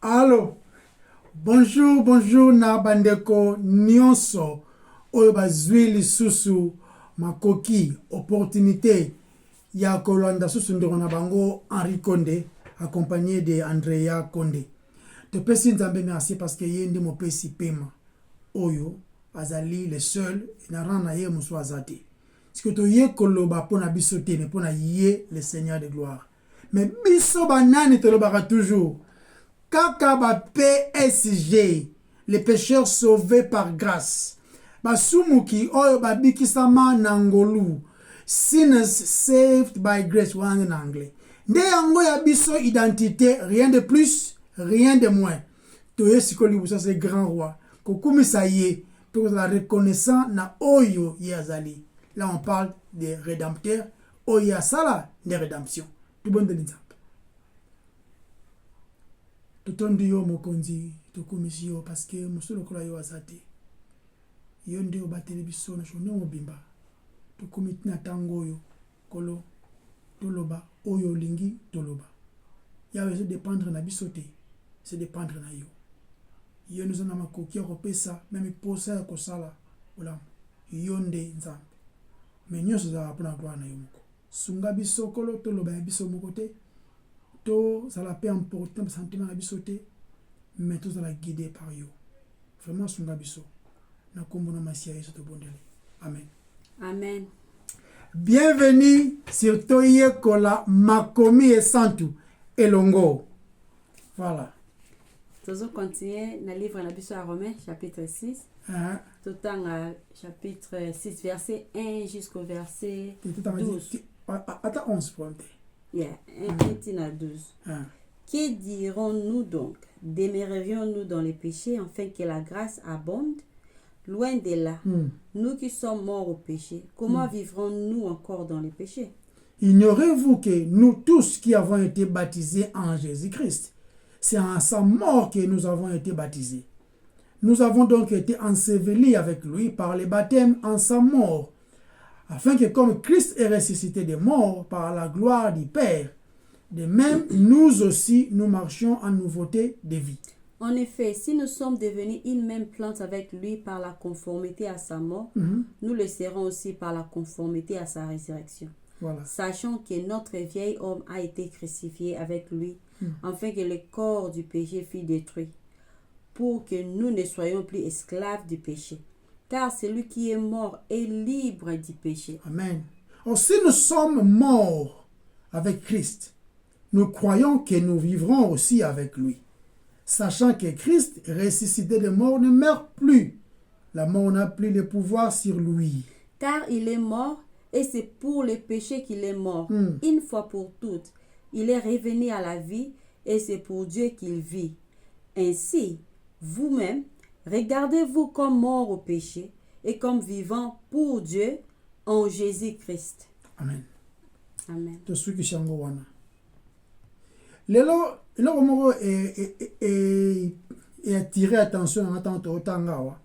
Allô, bonjour na bandeko nyonso oyo bazwi lisusu makoki opportunité ya kolanda susu ndeko na bango Henri Condé accompagné de Andrea Condé. Topesi nzambe merci parce que ye ndi mopesi pema oyo azali le seul na rana ye musu azate. Siko to ye koloba pona biso te mais pona ye le Seigneur de gloire. Mais biso banani tolobaka toujours Kaka ba PSG, les pécheurs sauvés par grâce. Basumuki oyo babikisama nangolu. Sinners saved by grace, en anglais. Nde yango ya biso identité, rien de plus, rien de moins. Toye sikoli busa c'est grand roi. Kokumi sa ye, pour la reconnaissant na oyo yazali. Là on parle des rédempteurs, oya sala des rédemptions. Tout bon de l'instant. Totondi yo mokonzi tokomisi yo parce que musolo kola yo azate yo nde obateli biso na shone mobimba tokomiti na tango yo kolo toloba oyo lingi toloba yawe se dépendre na biso te se dépendre na yo yo nous na makoki kopesa même posa ya kosala olam yo nde nzambe mais nyonso za pona gloire na yo moko sunga biso kolo toloba ya biso moko te tout ça la paix important sentiment abisoté mais tout ça la guidé par yo vraiment sunga biso na kombo na masia yesu to bondele amen Amen. Bienvenue sur Toye Kola Makomi et Santu Elongo. Voilà. Toujours continuer dans le livre de la Romains, chapitre 6. Tout le temps, chapitre 6, verset 1 jusqu'au verset 12. Attends, 11 points. Yeah, 1 à 12. Que dirons-nous donc? Demeurerions-nous dans les péchés afin que la grâce abonde? Loin de là, nous qui sommes morts au péché, comment vivrons-nous encore dans les péchés? Ignorez-vous que nous tous qui avons été baptisés en Jésus-Christ, c'est en sa mort que nous avons été baptisés. Nous avons donc été ensevelis avec lui par le baptême en sa mort, afin que comme Christ est ressuscité des morts par la gloire du Père, de même nous aussi nous marchions en nouveauté de vie. En effet, si nous sommes devenus une même plante avec lui par la conformité à sa mort, nous le serons aussi par la conformité à sa résurrection. Voilà. Sachant que notre vieil homme a été crucifié avec lui, afin que le corps du péché fût détruit, pour que nous ne soyons plus esclaves du péché. Car celui qui est mort est libre du péché. Amen. Or, si nous sommes morts avec Christ, nous croyons que nous vivrons aussi avec lui. Sachant que Christ, ressuscité des morts, ne meurt plus. La mort n'a plus le pouvoir sur lui. Car il est mort, et c'est pour le péché qu'il est mort, une fois pour toutes. Il est revenu à la vie, et c'est pour Dieu qu'il vit. Ainsi, vous-même, regardez-vous comme morts au péché, et comme vivants pour Dieu en Jésus-Christ. Amen. Amen. Lelo moko et attirer attention en tant que tangawa.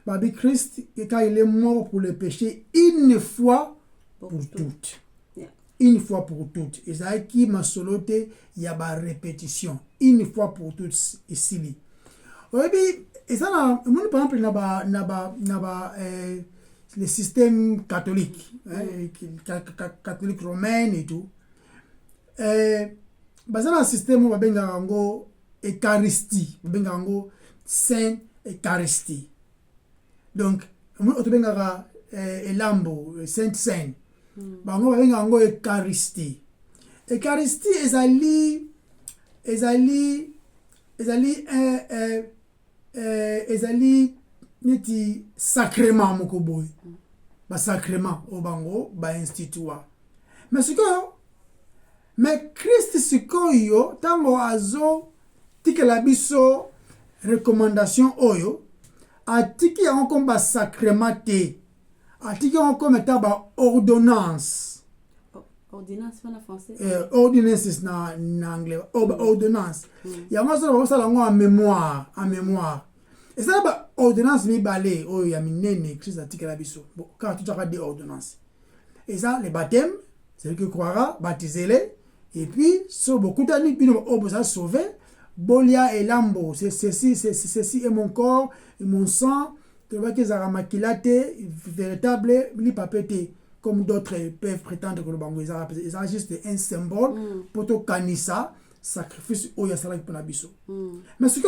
Babi Christ quand il est mort pour le péché une fois pour toutes. Yeah. Une fois pour toutes. Et ça qui m'a soloté il y a ba répétition une fois pour toutes ici. Oui, et ça là, moi par exemple le système catholique, catholique romain et tout. Basana système ba benga ngo Eucharistie, ba benga ngo Saint Eucharistie. Donc on to benga elambo Saint Saint. Ba ngo ba benga ngo Eucharistie. Eucharistie ezali niti sacrement moko boy. Ba sacrement o bango ba institua. Mais Christ sikoyo tango azo tikela biso recommandation oyo atiki yango comme ba sacrement te atiki yango comme ta ba ordonnance Ordonnance en français. Ordonnance na anglais ordonnance yango so ba sala ngo en mémoire et ça ba ordonnance mi balé oyo ya minene Christ atikela biso bon quand tu as des ordonnances et ça le baptême celui qui croira baptisez-les. Et puis, si beaucoup d'années, puis on va sauver, bolia et lambo, ceci est mon corps et mon sang, tu vois qu'ils ont maquillate, véritable, li papete, comme d'autres peuvent prétendre que le bango, ils ont juste un symbole pour te canissa, sacrifice au yasalak pour nabiso. Mais ce que,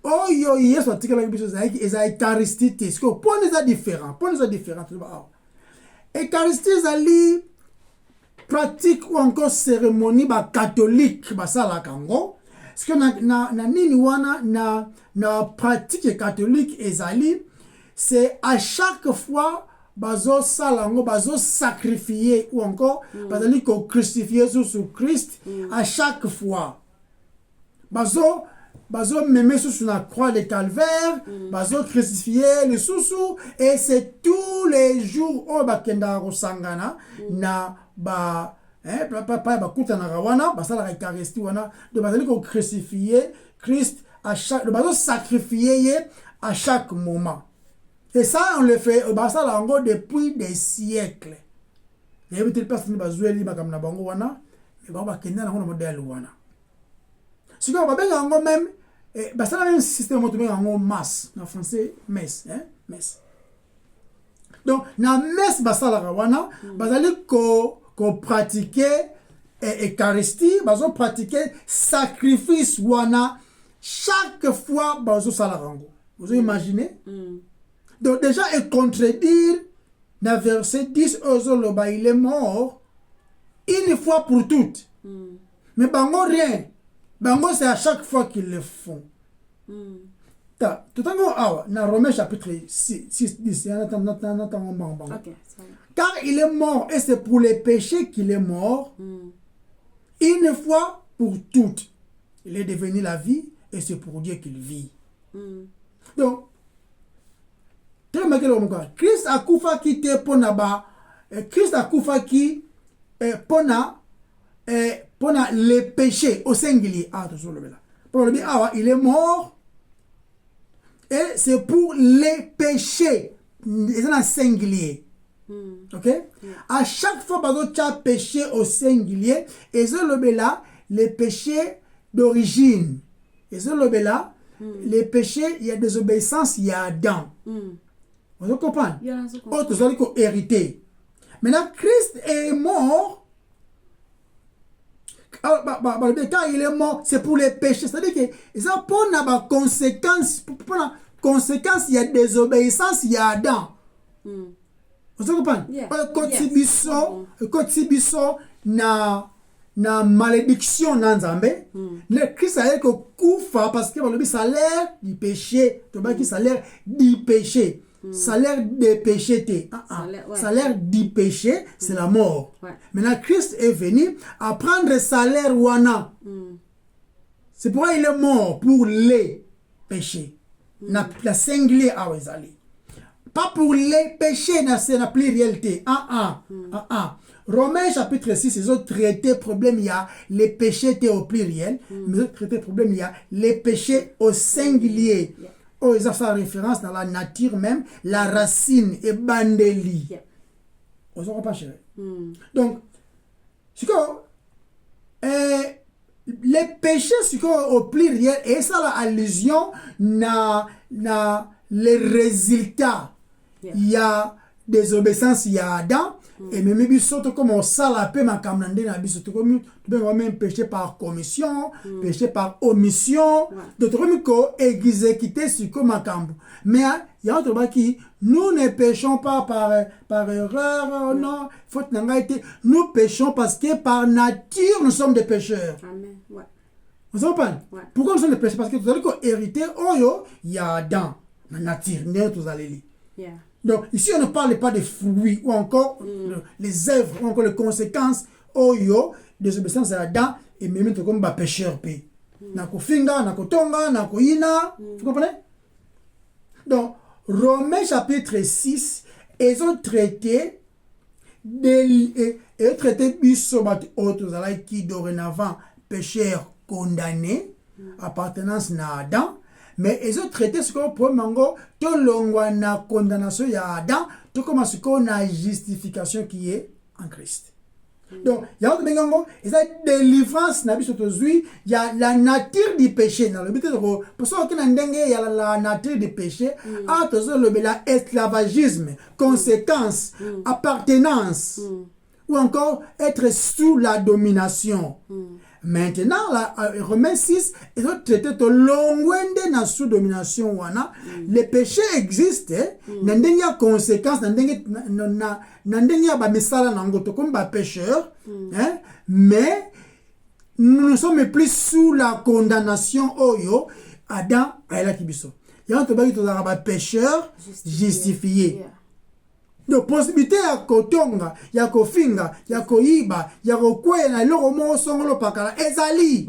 oh yo, yes, what tu as biso, ils ont eucharistie, ce que, pour nous différent, tu vois. Eucharistie, zali, pratique ou encore cérémonie ba catholique ba sala kango parce que na nini wana na pratique catholique ezali c'est à chaque fois bazo salango bazo sacrifier ou encore bazali ko crucifier sous Christ à chaque fois bazo même sous la croix de calvaire bazo crucifier le sous et c'est tous les jours au bakenda rosangana na ba papa ba kuta na wana ba sala eucharistie wana de bazali ko crucifier Christ à chaque de bazo sacrifier à chaque moment et ça on le fait ba sala ngo depuis des siècles et puis telle personne ba zueli ba kamna bango wana mais ba kenda na modèle wana si ko ba benga ngo même bah ça même système automobile en masse en français messe messe donc na messe basala wana bazali ko pratiquer eucharistie bazo pratiquer sacrifice wana chaque fois bazo sala rango vous imaginez donc déjà et contredire dans verset 10 Ozoloba il est mort une fois pour toutes mais bango rien bango c'est à chaque fois qu'ils le font. Tout dans Romains chapitre 6, 10, car il est mort et c'est pour les péchés qu'il est mort une fois pour toutes. Il est devenu la vie et c'est pour Dieu qu'il vit. Donc, Christ a kufa ki te pona ba Christ a kufa ki pona les péchés au singulier. Il est mort et c'est pour les péchés. C'est un singulier. Ok? À chaque fois que tu as péché au singulier, et là, les péchés d'origine. Et là, les péchés, il y a des obéissances, il y a Adam. Vous comprenez? Autres, vous allez hériter. Maintenant, Christ est mort. Quand il est mort, c'est pour les péchés. C'est-à-dire que ça pour la conséquence, il y a des obéissances, il y a Adam. Vous comprenez? Quand na malédiction dans Zambé, le Christ a dit que koufa parce que le salaire du péché, le salaire du péché. Salaire des péchés, salaire du péché, c'est la mort. Maintenant, Christ est venu à prendre le salaire wana. C'est pourquoi il est mort pour les péchés. La singulier à Wezali. Pas pour les péchés, c'est la plurialité. Romains chapitre 6, ils ont traité problème, il y a les péchés au pluriel, mais ils ont traité problème, il y a les péchés au singulier. Oh, ils ont fait référence dans la nature même, la racine et bandeli. On ne pas chéri. Donc, c'est quoi? Les péchés, c'est quoi au pluriel, et ça, l'allusion, les résultats. Il y a des obéissances, il y a Adam, et même bisoto comme on salapé ma kamnande na bisoto comme même péché par commission, péché par omission, d'autres comme ko exécuter sur comme makambo. Mais il y a autre qui nous ne péchons pas par erreur, non, faute n'a été, nous péchons parce que par nature nous sommes des pécheurs. Amen. Ouais. Vous comprenez? Pourquoi nous sommes des pécheurs? Parce que vous allez hériter oyo il y a Adam, la nature, nous tous allez lire. Donc, ici, on ne parle pas des fruits ou encore les œuvres ou encore les conséquences des obéissances à Adam et même comme des pécheurs. Nako finga, nako tonga, nako ina. Vous comprenez? Donc, Romains chapitre 6, ils ont traité bisobat autres qui dorénavant pécheurs condamnés, appartenance à Adam. Mais ils ont traité ce qu'on peut mango, tout l'ongwa na condamnation ya Adam, tout comme ce qu'on a justification qui est en Christ. Donc, il y a une délivrance, il y a la nature du péché. Pour ça, il y a la nature du péché, l'esclavagisme, conséquence, appartenance, ou encore être sous la domination. Maintenant, Romains 6, ils ont traité de l'ongwende na sous domination. Les péchés existent, il y a conséquences, il y a misala nangoto comme pécheur, mais nous ne sommes plus sous la condamnation. Oyo, Adam, Aïla Kibiso. Il y a un pécheur justifié. Donc, possibilité ya kotonga, ya kofinga, ya koiba, ya kokwena, loko mo songolo pakala, ezali.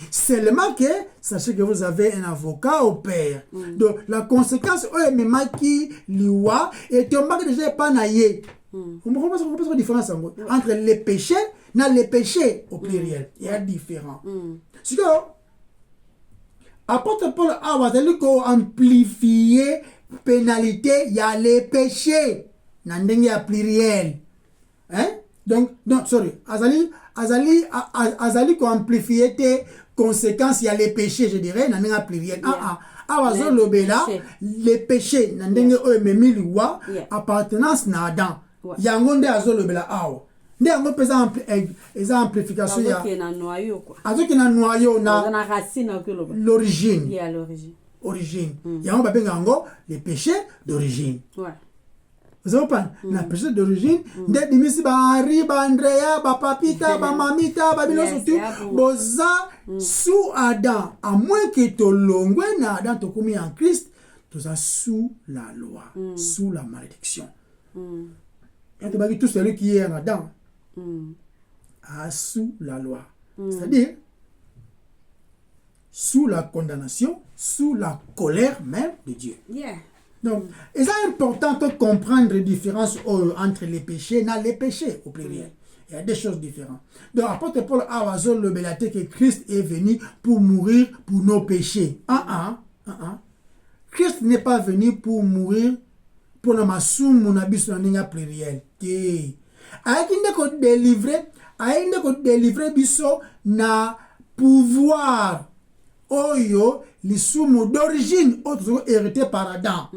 Seulement que, sachez que vous avez un avocat au père. Donc, la conséquence, memaki, liwa, et tombaki déjà pas naïe. Vous comprenez la différence entre les péchés et les péchés au pluriel. Il y a différent. C'est que, apôtre Paul a amplifié pénalité, il y a les péchés. Nandenge ya pluriel. Donc, non, sorry. Azali ko amplifier tes conséquences, il y a les péchés, je dirais, nandenge ya pluriel. Les péchés, nandenge memiliwa, appartenance na Adam. Yangonde azolobela awa. Nde yango pesa amplification ya. Azoki na noyau na racine l'origine. Il y a l'origine. Origine. Yango babenga yango les péchés d'origine. Ouais. Vous avez pas la péché d'origine, des dimisi ba Henri, ba Andrea, ba Papita, ba Mamita, ba Bino surtout, boza sous Adam, à moins que to longwe na Adam to komi en Christ, to za sous la loi, sous la malédiction. Et to bagi tout celui qui est en Adam, a sous la loi. C'est-à-dire, sous la condamnation, sous la colère même de Dieu. Yeah. Donc, il est important de comprendre la différence entre les péchés et les péchés au pluriel. Il y a des choses différentes. Donc, apôtre Paul a le belaté que Christ est venu pour mourir pour nos péchés. Christ n'est pas venu pour mourir pour la massou monabiso na pluriel. Aïkinde ko délivrer biso na pouvoir oyo l'isumu d'origine autre hérité par Adam.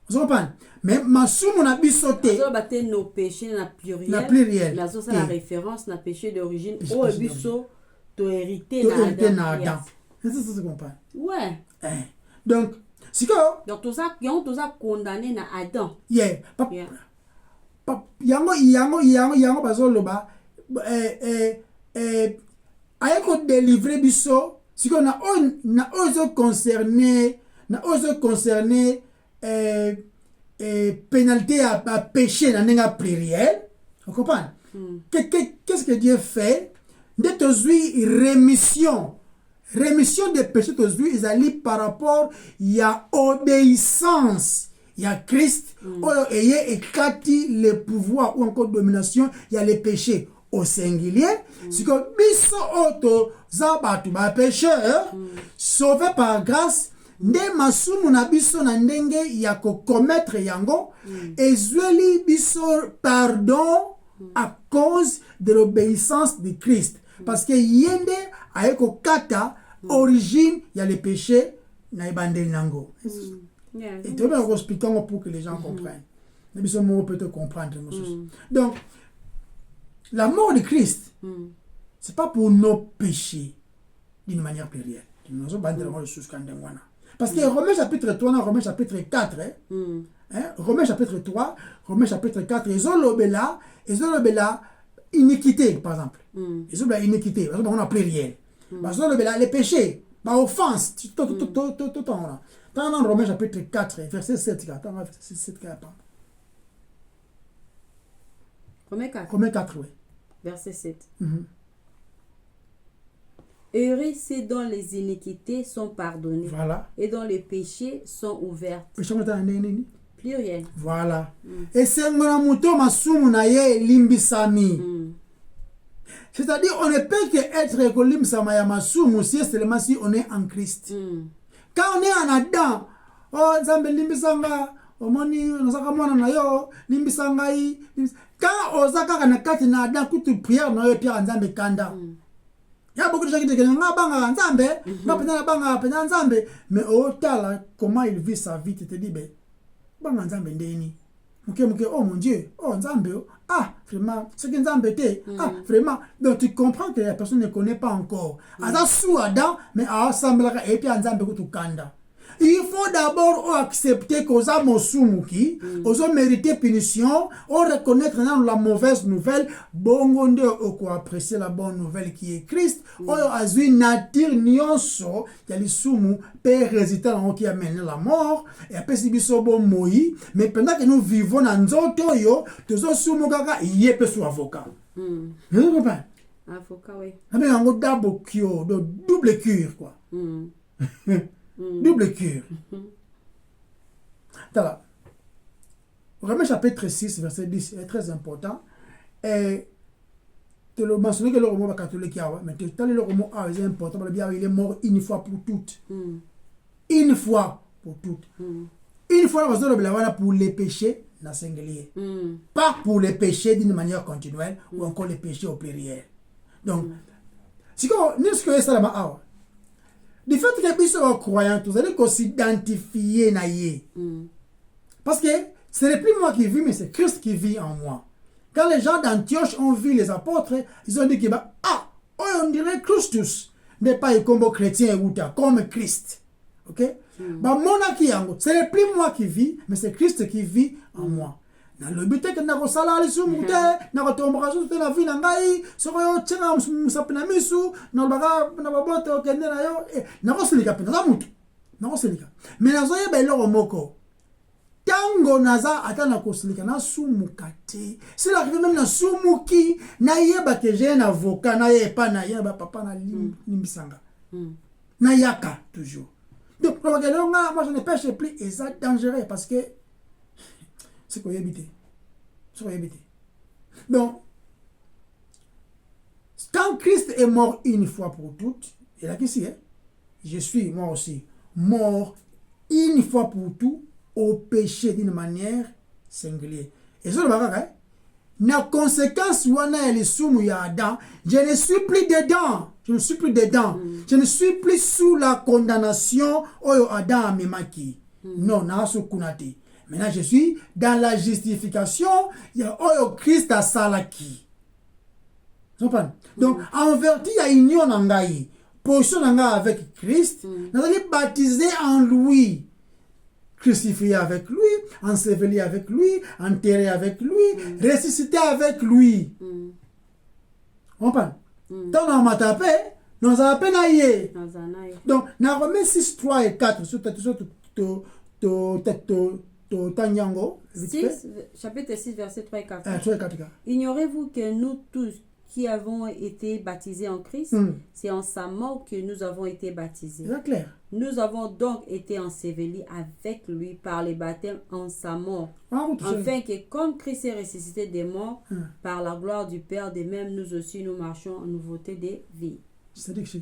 Vous comprenez? Mais masumu na bisoté. Ça va être nos péchés na pluriel. Na pluriel. Là ça la référence na péché d'origine au biso to hérité na Adam. C'est ça tu comprends? Ouais. Donc si que donc tout ça condamné na Adam. Yeah. Yango bazoloba ayeko délivrer biso. Si on a osé concerner pénalité à péché dans un pluriel, vous comprenez? Qu'est-ce que Dieu fait? D'être rémission des péchés ils allient par rapport il y a obéissance. Il y a Christ, il y a éclaté le pouvoir ou encore domination, il y a les péchés. Au singulier, c'est que biso auto zabatu ba pécheur sauvé par grâce nde masumu na biso na ndenge ya ko commettre yango ezweli biso pardon à cause de l'obéissance de Christ parce que yende ayeko kata origine ya les péchés na ibandeli nango. Et tu vas expliquer pour que les gens comprennent. Mais biso mo peut te comprendre. Donc la mort de Christ, c'est pas pour nos péchés d'une manière plurielle. Parce que Romains chapitre 3, Romains chapitre 4, Romains chapitre 3, Romains chapitre 4, ils ont l'obéla iniquité, par exemple. Ils ont l'obéla iniquité, par exemple, on a pluriel. Ils ont l'obéla les péchés, par offense, tout en dans Romains chapitre 4, verset 7, verset 7, Romains 4, oui. Verset 7. Heureux ceux dont les iniquités sont pardonnées. Voilà. Et dont les péchés sont ouverts. Pluriel. Voilà. Et c'est mon masumu na ye limbisami. C'est-à-dire, on ne peut qu'être limbisama ya masumu si seulement si on est en Christ. Quand on est en Adam, oh, Nzambe limbisanga, omoni, nasaka mwana na yo, limbisangai. quand ozaka na kati na Adam kutu prière na yo Pierre Nzambe kanda. Il y a beaucoup de gens qui disent nga banga Nzambe, nga pena banga pena Nzambe, mais otala comment il vit sa vie, tu te dis ben banga Nzambe ndeni. Ok, oh mon Dieu, oh Nzambe, ah vraiment, c'est que Nzambe te, ah vraiment, donc tu comprends que la personne ne connaît pas encore. Aza sous Adam, mais a semblera et puis Nzambe kutu kanda. Il faut d'abord accepter que oza mosumuki, ozo mériter punition, on reconnaître la mauvaise nouvelle, bongonde oko apprécier la bonne nouvelle qui est Christ, oyo azui nature nyonso, yali sumu, pe résultat en qui amène la mort, et après si biso bon moi, mais pendant que nous vivons dans nzoto yo, tozo sumu kaka yepe sou avocat. Vous comprenez? Avocat, oui. Avec un double cure, double cure quoi. Double cure. Voilà. Romains chapitre 6, verset 10 est très important. Et tu le mentionnes que le roman catholique, mais tu as le roman est important. Il est mort une fois pour toutes. Une fois pour toutes. Une fois pour les péchés, dans singulier. Pas pour les péchés d'une manière continuelle ou encore les péchés au pluriel. Donc, si nous ce ça là du fait que nous sommes croyants, vous allez s'identifier na yé. Parce que ce n'est plus moi qui vis, mais c'est Christ qui vit en moi. Quand les gens d'Antioche ont vu les apôtres, ils ont dit que on dirait Christus n'est pas comme chrétien ou comme Christ. Ok? Ce n'est plus moi qui vis, mais c'est Christ qui vit en moi. Na le but que na sala ali sumute na ko tomba su na vi na ngai so ko tshena musapina misu na baga na baboto kende na yo na ko silika pena za mutu na ko silika mais na zo ye ba lo moko tango naza atana ko silika na sumukate c'est là que même na sumuki na yeba que j'ai un avocat na ye pa na yeba papa na limbisanga na yaka toujours donc moi je ne pêche plus et ça dangereux parce que c'est quoi éviter. Donc, quand Christ est mort une fois pour toutes, et là qu'ici, je suis moi aussi mort une fois pour tout au péché d'une manière singulière. Et ça, la conséquence, je ne suis plus dedans. Je ne suis plus dedans. Je ne suis plus sous la condamnation. Adam memaki. Non, na sukunati. Maintenant, je suis dans la justification. Il y a Christ à Salaki. Donc, en vertu, il y a une union en Gaï. Position avec Christ. Nous allons baptiser en lui. Crucifié avec lui. Enseveli avec lui. Enterré avec lui. Ressuscité avec lui. On parle. Donc, on m'a tapé. Nous avons appelé. Donc, dans Romains 6, 3 et 4, chapitre 6, verset 3 et 4. Ignorez-vous que nous tous qui avons été baptisés en Christ, c'est en sa mort que nous avons été baptisés. C'est clair. Nous avons donc été ensevelis avec lui par le baptême en sa mort, afin que comme Christ est ressuscité des morts, par la gloire du Père, de même nous aussi nous marchons en nouveauté de vie. C'est-à-dire que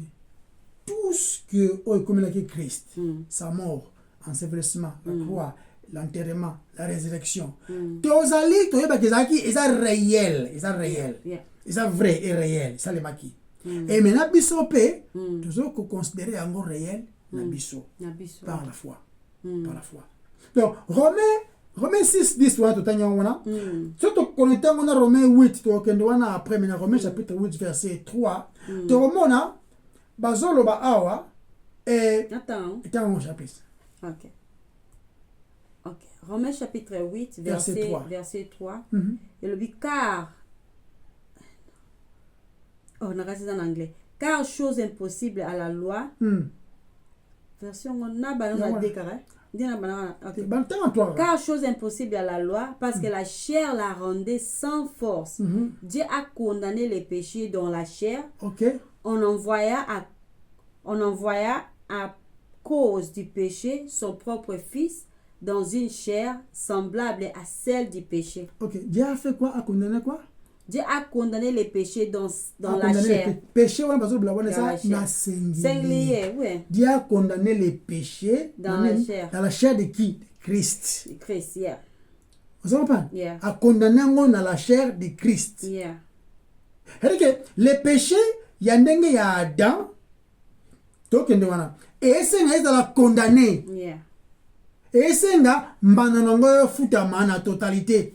tout ce que comme l'a dit Christ, sa mort, ensevelissement, la croix, l'enterrement, la résurrection. Tous ali, tous les baki, ils sont réels, ils sont réels, ils sont vrais et réels, ça les maquis. Et maintenant bisopé, toujours qu'on considère encore réel, na biso, par la foi, par la foi. Donc Romains 6, 10, tout à l'heure, surtout qu'on était en Romains 8, tout après, mais Romains chapitre 8, verset 3, tu remontes, bazolo ba awa, et attends, chapitre. Ok. Romains chapitre 8, verset 3. Et le dit car. Oh, on a regardé en anglais. Car chose impossible à la loi. Version on a déclaré. Car chose impossible à la loi, parce que la chair la rendait sans force. Dieu a condamné les péchés dans la chair. On envoya à cause du péché son propre fils dans une chair semblable à celle du péché. Dieu a fait quoi? A condamné quoi? Dieu a condamné les péchés dans la chair. Péché, on a singulier. Oui. Dieu a condamné les péchés dans la chair. Dans la chair de qui? Christ. Christ, yeah. Vous comprenez? Yeah. A condamné on dans la chair de Christ. Yeah. C'est-à-dire que les péchés, il y a ndenge ya Adam, tokende wana. Et c'est la condamné. Yeah. Et c'est mbananongo futama na totalité.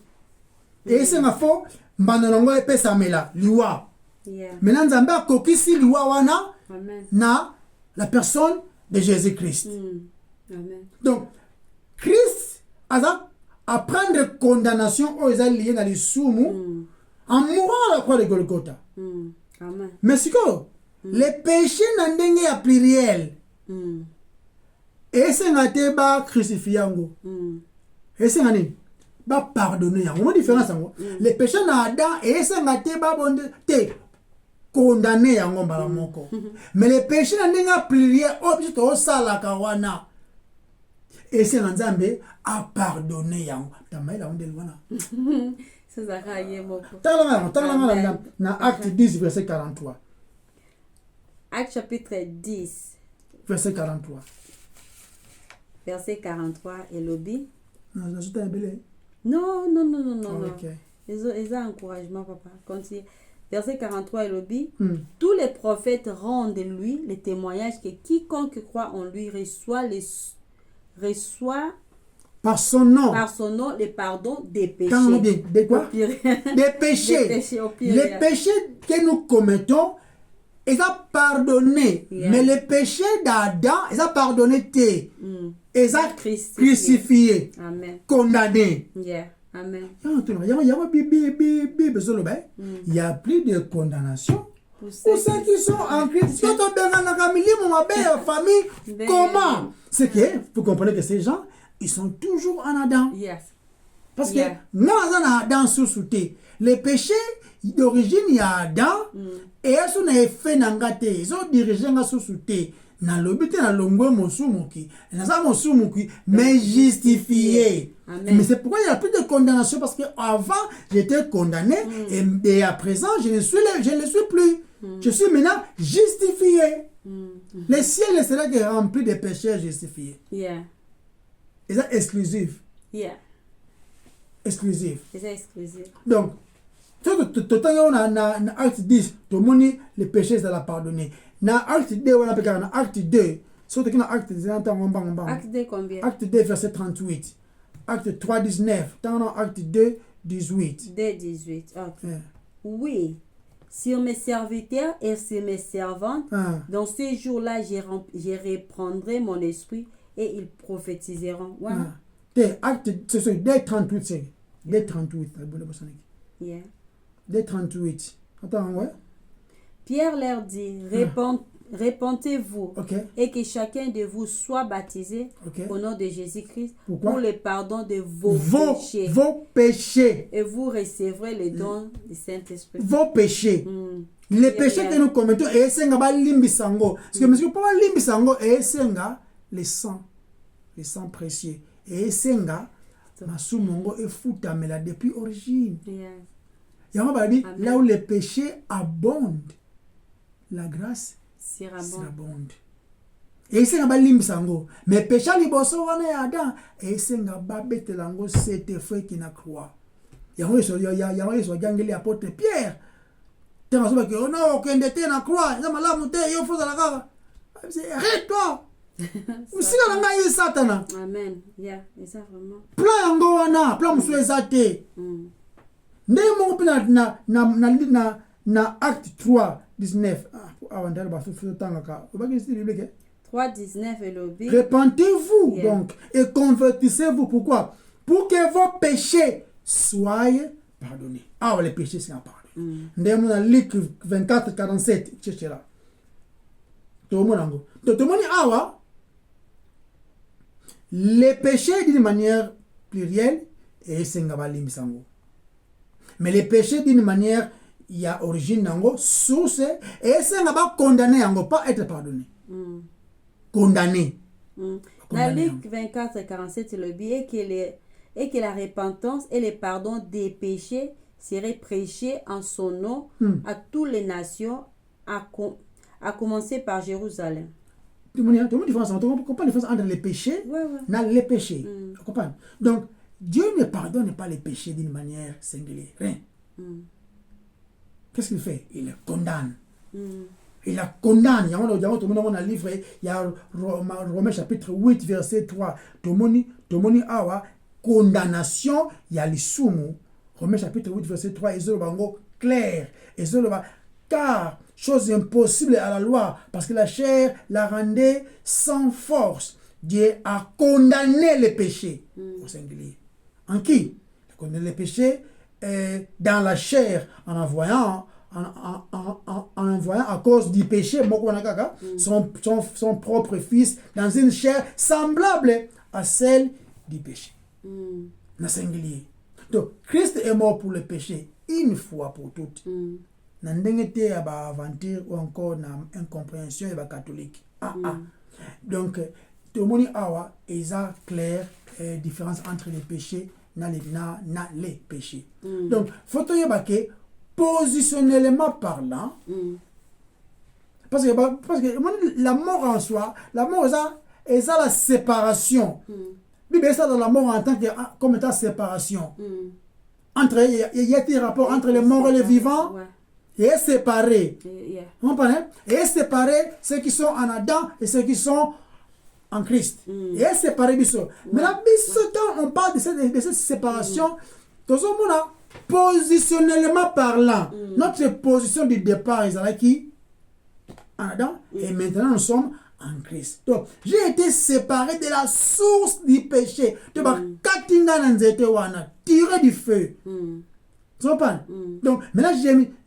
Et c'est fo mbananongo epesamela liwa. Yeah. Maintenant Nzambe akokisi liwa wana Amen. na la personne de Jésus-Christ. Amen. Donc Christ a prendre condamnation aux alliés dans les soumous en mourant à la croix de Golgotha. Amen. Mais c'est quoi? Les péchés n'ont pas pluriel. Et c'est un te ba crucifié yango. Et c'est un ba pardonner yango. Une différence yango. Les péchés na Adam et c'est un te ba bonde te condamné yango mbala moko. Mais les péchés n'ont pas pluriel. Oh puis to sala kawana. Et c'est Nzambe a pardonné yango. Tamaila onde lwana. C'est ça qui est mon dans Acte 10, verset 43. Acte chapitre 10, Verset 43. verset 43 et lobby. Non, c'est un belé. Non, non, non, non, non, non. Ok. Ils ont encouragement, papa. Continue. Verset 43 et lobby. Tous les prophètes rendent de lui le témoignage que quiconque croit en lui reçoit Par son nom. par son nom le pardon des péchés. Quand on dit de quoi? Au pire. Des péchés. Des péchés, au pire. Les péchés que nous commettons, ils ont pardonné. Yeah. Mais les péchés d'Adam, ils ont pardonné. Ils ont Crucifié. crucifié. Amen. Condamné. Yeah. Amen. Il n'y a plus de condamnation. Pour Pour ceux qui sont en Christ, si on tombe dans la famille, comment? C'est que vous comprenez que ces gens, ils sont toujours en Adam. Yes. Parce que Yeah. nous, on a Adam sous-souté. Les péchés d'origine, il y a Adam. Et ils sont fait n'angate. Ils ont dirigé dans sous-souté. Dans le but, dans le monsumuki. Mais justifié. Amen. Mais c'est pourquoi il n'y a plus de condamnation. Parce qu'avant, j'étais condamné. Et à présent, je ne le suis plus. Je suis maintenant justifié. Le ciel ne sera que rempli de pécheurs justifiés. Yeah. Et ça, exclusif. Yeah. Exclusif. C'est exclusif. Donc, tout le temps, on a acte 10, tout le monde, les péchés, ça l'a pardonné. Dans acte 2, on a dans acte 2, surtout que dans acte 2, Acte 2 combien? acte 2, verset 38. Acte 3, 19. Dans acte 2, 18. 2, 18. Ok. Yeah. Oui, sur mes serviteurs et sur mes servantes, dans ces jours-là, je reprendrai mon esprit et ils prophétiseront. Voilà. Acte, c'est 2,38, c'est 2,38. Yeah. 2,38. Attends, ouais. Pierre leur dit, répentez-vous Ok. et que chacun de vous soit baptisé Ok. au nom de Jésus-Christ Pourquoi? pour le pardon de vos péchés. Vos péchés. Et vous recevrez le don du Saint-Esprit. Vos péchés. Les Yeah, péchés yeah. que nous commettons, et c'est nga limbisango. Parce que monsieur, pas limbisango, et c'est nga les sangs précieux. Et c'est nga masumongo et foutamela depuis origine. Yeah. Yama dit Amen. là où les péchés abondent, la grâce Sera bon. surabonde. Et c'est nga limbisango. Mais péché liboso wana ya Adam, et c'est nga babetelango cette foi qui na croix. Yama so jangeli apôtre Pierre. Tena soba que non okende te na croix, na malamu te yo foza la kaka. Arrête-toi. Usika na ngai satana. Amen. Yeah. Et ça vraiment. Plan yango wana, plan musu ezate. Ndé mo pina na acte 3 19. Ah wandala ba fufu tanga ka. Obaki si biblique. 3, 19 et le Repentez-vous Yeah. donc et convertissez-vous. Pourquoi? Pour que vos péchés soient pardonnés. Ah, les péchés sont pardonnés. Ndemo na Luc 24 47 tchela. Tout le monde awa les péchés d'une manière plurielle et sengaba limbisango. Mais les péchés d'une manière il y a origine nango source et sengaba condamné yango pas être pardonné. Condamné. Dans Luc 24 et 47, le billet et que la repentance et le pardon des péchés seraient prêchés en son nom à toutes les nations, à commencer par Jérusalem. Tout le monde différence, on comprend la différence entre les péchés Ouais. et les péchés. On comprend. Donc, Dieu ne pardonne pas les péchés d'une manière singulière. Rien. Qu'est-ce qu'il fait? Il les condamne. Il la condamne. Il y a un livre, il y a Romains chapitre 8, verset 3. Tomoni awa, condamnation, il y a l'isumu. Romains chapitre 8, verset 3, et bango clair. Et car, chose impossible à la loi, parce que la chair la rendait sans force. Dieu a condamné les péchés au singulier. En qui? Il a condamné les péchés dans la chair en envoyant à cause du péché son propre fils dans une chair semblable à celle du péché. Le singulier. Donc, Christ est mort pour le péché une fois pour toutes. N'a ndengete ya ba aventure ou encore na incompréhension ya ba catholique. Donc, tomoni awa eza clair différence entre les péchés na les péchés. Donc, faut que positionnellement parlant, parce que la mort en soi, la mort est la séparation. Bible ça dans la mort en tant que comme étant séparation. Entre il y a des rapports entre les morts et les vivants. Et est séparé. Vous comprenez? Et est séparé ceux qui sont en Adam et ceux qui sont en Christ. Et est séparé biso. Mais là, on parle de cette séparation. Tout ce monde, positionnellement parlant, notre position du départ est qui? En Adam. Et maintenant, nous sommes en Christ. Donc, j'ai été séparé de la source du péché. Tiré du feu. Tu comprends? Donc, maintenant,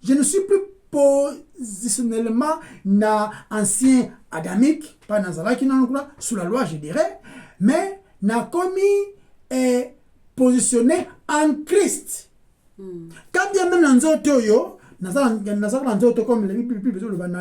je ne suis plus positionnellement dans ancien adamique, pas dans la qui sous la loi, je dirais, mais n'a commis et positionné en Christ. Quand bien même dans Zotoyo, comme le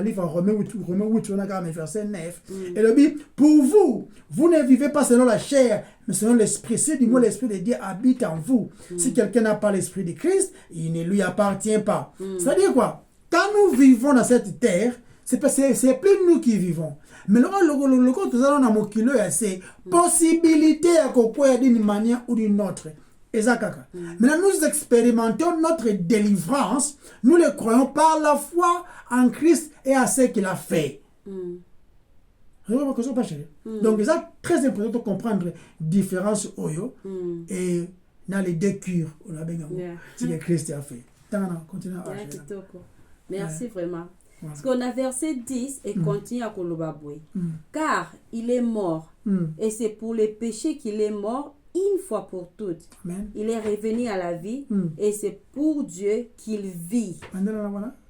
livre Romains 8, verset 9, et le dit, pour vous, vous ne vivez pas selon la chair, mais selon l'esprit. C'est du mot l'esprit de Dieu habite en vous. Si quelqu'un n'a pas l'esprit de Christ, il ne lui appartient pas. C'est-à-dire quoi? Quand nous vivons dans cette terre, c'est plus nous qui vivons. Mais le côté nous allons c'est possibilité à couper d'une manière ou d'une autre. Maintenant, nous expérimentons notre délivrance, nous le croyons par la foi en Christ et à ce qu'il a fait. Donc, c'est très important de comprendre la différence et dans les deux cures, ce que Christ a fait. Merci vraiment. Parce qu'on a verset 10 et continue à Kolobaboué. Car il est mort, et c'est pour les péchés qu'il est mort une fois pour toutes. Amen. Il est revenu à la vie et c'est pour Dieu qu'il vit.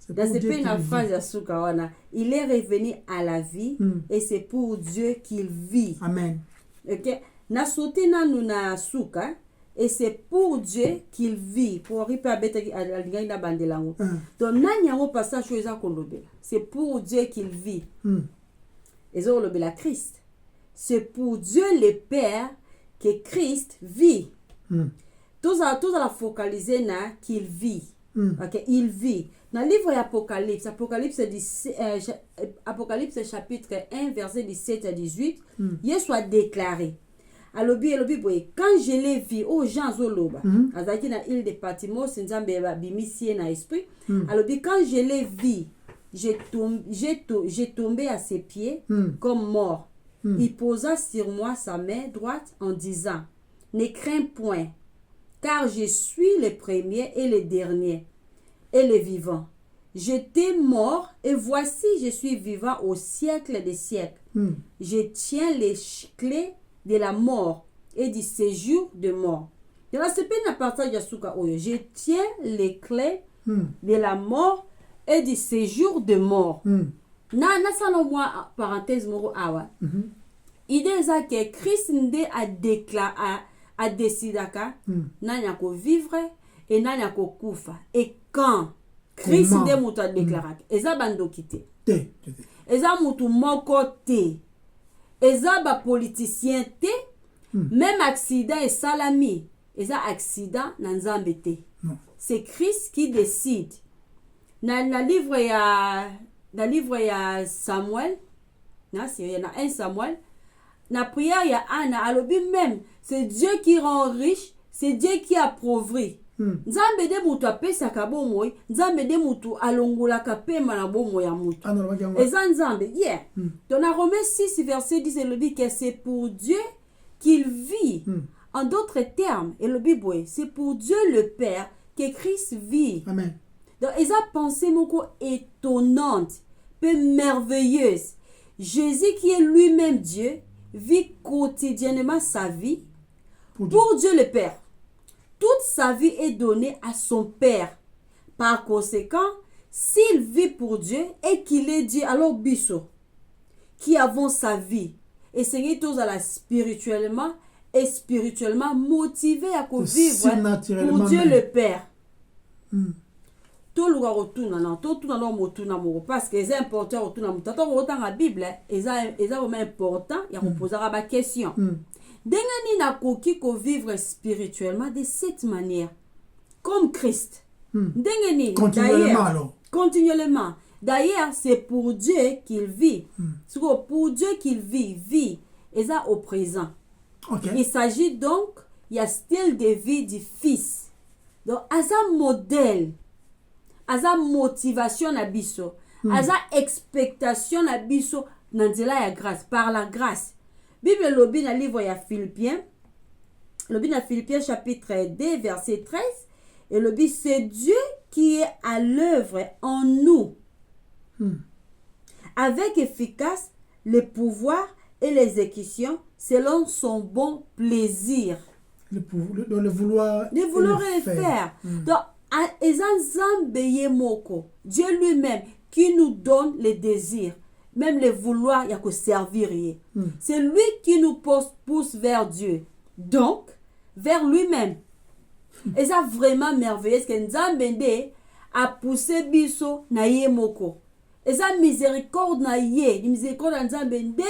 Dans cette phrase il est revenu à la vie et c'est pour Dieu qu'il vit. Amen. Ok? Na sauté na nuna suka et c'est pour Dieu qu'il vit. Pour ripa beta na bandelango. Donc nanyango passage choisa kolobela. C'est pour Dieu qu'il vit. Et ça kolobela Christ. C'est pour Dieu le Père que Christ vit. Tous à la focaliser na qu'il vit. Ok, il vit. Dans le livre d'Apocalypse, Apocalypse chapitre 1 verset 17 à 18, il soit déclaré. Alors quand je l'ai vu aux gens zoloba, azaki na île de Patmos, nzambe ba bimisie na esprit. Alors quand je l'ai vu, j'ai tombé à ses pieds comme mort. Il posa sur moi sa main droite en disant, ne crains point, car je suis le premier et le dernier et le vivant. J'étais mort et voici je suis vivant au siècle des siècles. Je tiens les clés de la mort et du séjour de mort. Je tiens les clés de la mort et du séjour de mort. Na sala moi parenthèse moro awa. Idée ça que Christ ndé a déclaré a décidé na nyako vivre et na nyako kufa. Et quand Christ ndé muto a déclaré eza bando kité. Eza mutu moko te. Eza ba politicien te. Même accident et salami. Eza accident na nzambe te. C'est Christ qui décide. Na livre ya Samuel, il y a un Samuel, la prière ya Anna, alobi même, c'est Dieu qui rend riche c'est Dieu qui a prouvé. Nzambe de mutu apesaka bomoi, nzambe de mutu alongolaka pema na bomoi ya mutu. Eza nzambe, yeah. Dans la Romains 6 verset 10, il dit que c'est pour Dieu qu'il vit. En d'autres termes, et le Bible, c'est pour Dieu le Père que Christ vit. Amen. Donc, ils ont pensé moko étonnante, peu merveilleuse. Jésus qui est lui-même Dieu, vit quotidiennement sa vie pour Dieu le Père. Toute sa vie est donnée à son Père. Par conséquent, s'il vit pour Dieu et qu'il est Dieu, alors biso, qui avons sa vie, et Seigneur tous à la spirituellement et spirituellement motivé à vivre pour Dieu le Père. Tout le monde tout parce que c'est important la Bible est vraiment important il y a poser la question. Dengani na koki ko vivre spirituellement de cette manière comme Christ. Dengani continuellement. D'ailleurs, c'est pour Dieu qu'il vit. C'est pour Dieu qu'il vit et ça au présent. Okay. Il s'agit donc il y a style de vie du fils. Donc as un modèle, as une motivation na biso, as une expectation na biso nandila ya grâce par la grâce. Bible lobi na livre ya Philippiens. Lobi na Philippiens chapitre 2 verset 13 et lobi c'est Dieu qui est à l'œuvre en nous. Avec efficace les pouvoirs et l'exécution selon son bon plaisir. Le vouloir et le faire. Donc, Dieu lui-même qui nous donne les désirs, même les vouloir, il y a que servir. C'est lui qui nous pousse vers Dieu. Donc, vers lui-même. Et ça vraiment merveilleux, parce que Nzambende a poussé biso na ye moko. Et ça miséricorde na ye, miséricorde Nzambende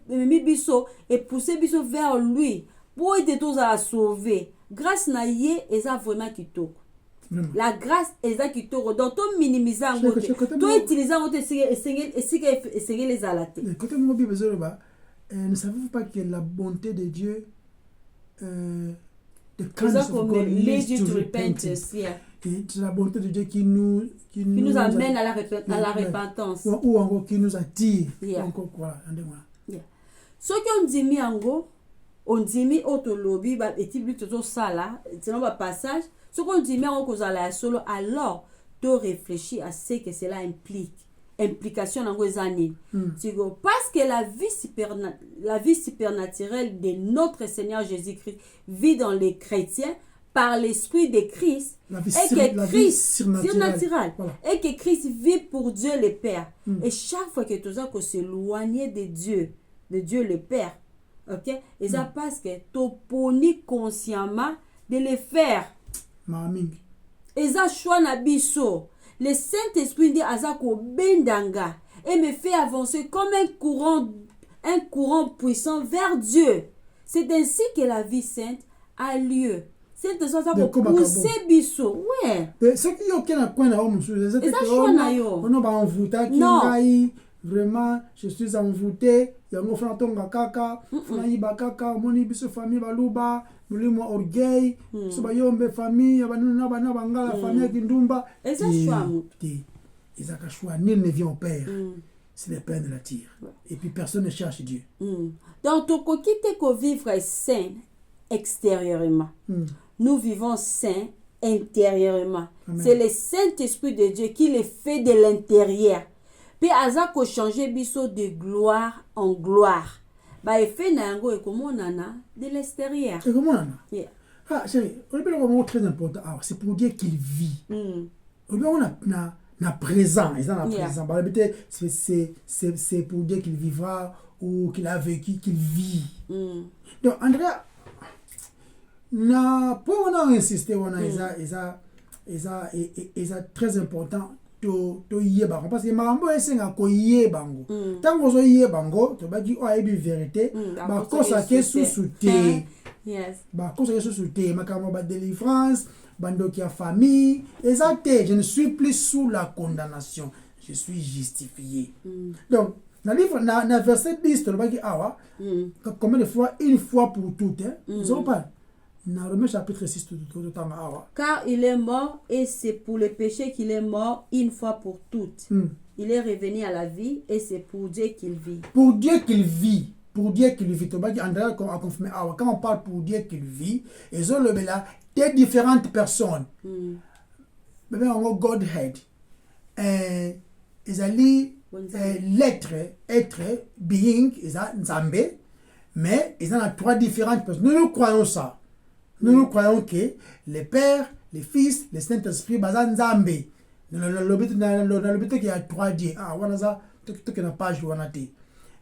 et biso et poussé biso vers lui pour aider tous à la sauver. Grâce na ye, et ça vraiment kitoko. La grâce est ça qui te redonne. Tu minimises en côté. Tu utilises en côté et les alatés. Côté mon Bible, ne savez-vous pas que la bonté de Dieu, the kindness of God leads to repentance. C'est la bonté de Dieu qui nous amène à la repentance. Ou encore qui nous attire. Encore voilà. Ce qu'on dit mi ango, on dit mi autolobby, et tu toujours ça là, c'est un passage. Ce qu'on dit mais on cause à la solo, alors tu réfléchis à ce que cela implique. Implication dans les années. Parce que la vie supernaturelle de notre Seigneur Jésus-Christ vit dans les chrétiens par l'esprit de Christ et que Christ surnaturel et que Christ vit pour Dieu le Père. Et chaque fois que tu as s'éloigner de Dieu le Père, ok, et ça parce que tu poni consciemment de le faire. Et ça choix na biso. Le Saint-Esprit dit azako bendanga et me fait avancer comme un courant puissant vers Dieu. C'est ainsi que la vie sainte a lieu. C'est de ça que pousser biso. Ouais. Ce qui est aucun point là où c'est ça choix na yo. On va envoûter qui vraiment je suis envoûté. Yango fana tonga kaka, fana iba kaka, moni biso famille baluba. Mulimo orgueil, soba yombe famille, abanuna bana bangala famille kindumba. Et ça choix. Ils ont choix, nul ne vient au Père. C'est le Père de la tire. Et puis personne ne cherche Dieu. Donc tu quitte que vivre saint extérieurement. Nous vivons saint intérieurement. Amen. C'est le Saint-Esprit de Dieu qui le fait de l'intérieur. Puis azako changer biso de gloire en gloire. Bah effet nango et comment nana de l'extérieur. Et comment nana? Ah chérie, on est vraiment très important. Ah, c'est pour dire qu'il vit. On a présent, ils ont la présent. Bah c'est pour dire qu'il vivra ou qu'il a vécu, qu'il vit. Donc Andrea, na pour on a insisté, on a ça très important. To yebango parce que marambo esenga ko yebango tango zo yebango to ba di o ayebi vérité ba kosa ke sous-souté ba kosa ke sous-souté makamo ba délivrance bando ki a famille exacté je ne suis plus sous la condamnation je suis justifié. Donc dans le livre na verset 10 to ba ki awa combien de fois une fois pour toutes nous pas Dans Romains chapitre 6, Car il est mort et c'est pour le péché qu'il est mort une fois pour toutes. Il est revenu à la vie et c'est pour Dieu qu'il vit. Pour Dieu qu'il vit. Pour Dieu qu'il vit. Quand on parle pour Dieu qu'il vit, ils ont là des différentes personnes. Mais on a Godhead. Ils ont l'être, being, ils ont Nzambe. Mais ils ont 3 différentes personnes. Nous croyons ça. Nous croyons que les pères, les fils, les Saint-Esprit, bazan Nzambe. Dans le but qu'il y a 3 dieux. Ah, voilà ça, tu n'as pas joué.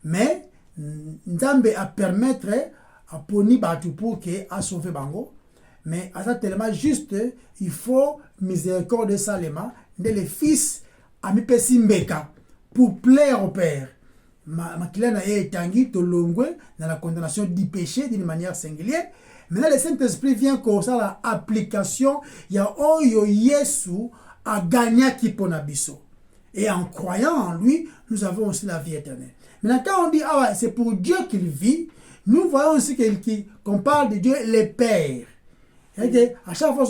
Mais Nzambe a permettre à poni batu pour que a sauver bango. Mais à ça tellement juste, il faut miséricorde de Salema, de les fils à mi pesimbeka pour plaire au père. Ma cliente a été tangi to longwe dans la condamnation du péché d'une manière singulière. Maintenant le Saint-Esprit vient comme ça l'application. Il y a oyo Yesu a gagné qui ponabiso. Et en croyant en lui, nous avons aussi la vie éternelle. Maintenant quand on dit ah ouais, c'est pour Dieu qu'il vit, nous voyons aussi qu'on parle de Dieu le Père. Et à chaque fois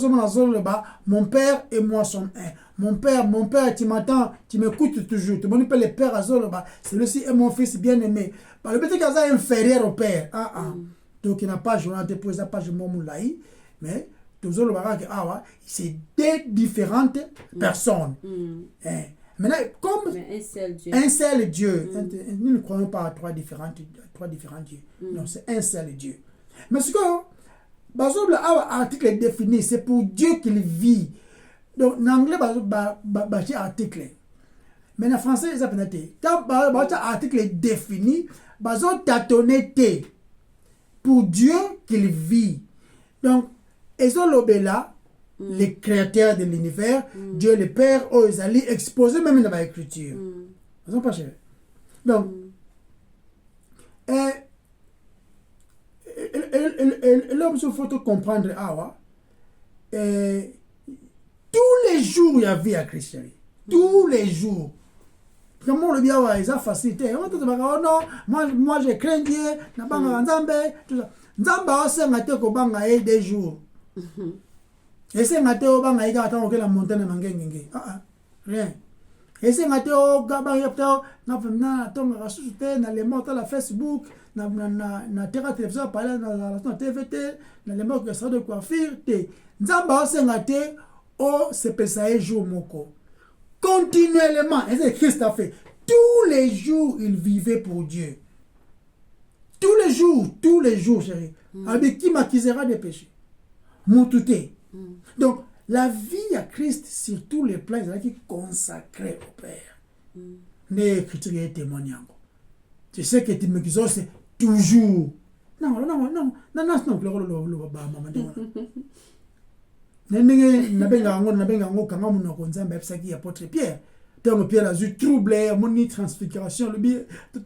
mon père et moi sommes un. Mon père, tu m'entends, tu m'écoutes toujours. Tu m'appelles le père à Zoloba. Celui-ci est mon fils bien-aimé. Le petit est inférieur au père. Donc il n'a pas joué, il n'a pas joué mon moulaï. Mais c'est des différentes personnes. Maintenant, comme un seul Dieu. Nous ne croyons pas à trois différents dieux. Non, c'est un seul Dieu. Mais ce que l'article défini, c'est pour Dieu qu'il vit. Donc, en anglais, c'est article. Mais en français, ça peut être. Quand l'article défini, c'est pour Dieu qu'il vit. Donc, là, le créateur de l'univers, Dieu le Père, ils allaient exposer même dans l'écriture. Ils pas cher. Donc, l'homme il faut comprendre tous les jours il y a vie à Christ. Tous les jours. Comment le bien ils ont facilité. Non, moi je crains Dieu, na banga Nzambe, tout ça. Nzambe a ngate ko banga des jours. Et c'est ngate o banga ika attend que la montagne ngenge. Rien. Et c'est ngate o gaba yapta na tonga rasuté na les mots la Facebook. Na terra télévision parler na TVT na les mots que ça de coiffure te nzamba sengate o se pesaye jour moko continuellement et c'est Christ a fait tous les jours il vivait pour Dieu tous les jours chérie avec qui m'accusera des péchés mutute donc la vie à Christ sur tous les plans est qui consacré au Père les écritures et témoignages tu sais que tu me dis c'est toujours. Non, apôtre Pierre. Pierre a eu trouble, mon transfiguration, le bien, tout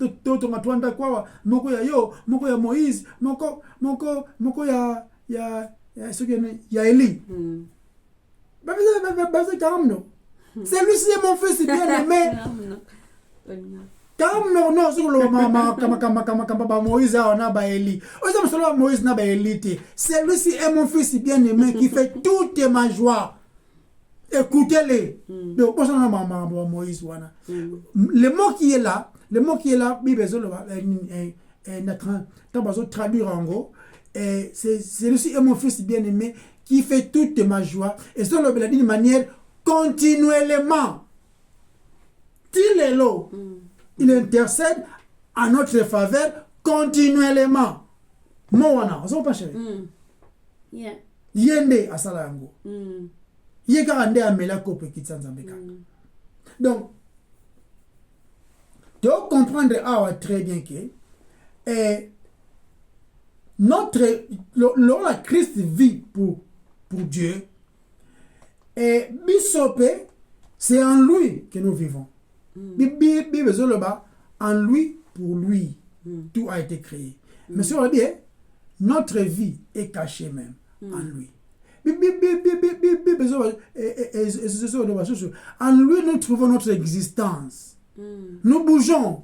moko ya yo, moko ya Moïse, moko ya Élie. C'est lui c'est mon fils bien aimé. Comme non sur le Moïse na ba Élie. Moïse na ba Élie. Celui-ci est mon fils bien-aimé qui fait toute ma joie. Écoutez-le. Donc pour ça Moïse wana. Le mot qui est là, Bible traduire en gros, c'est celui-ci est mon fils bien-aimé qui fait toute ma joie et ça le dit de manière continuellement. Tilelo. Il intercède en notre faveur continuellement. Moana, on pas chéri. Yende asala yango. Yeka ande amela ko pe kitsanzambeka. Donc tu dois comprendre très bien que la Christ vit pour Dieu et bisope c'est en lui que nous vivons. En lui, pour lui, tout a été créé. Mais si on dit, notre vie est cachée même en lui. En lui, nous trouvons notre existence. Nous bougeons.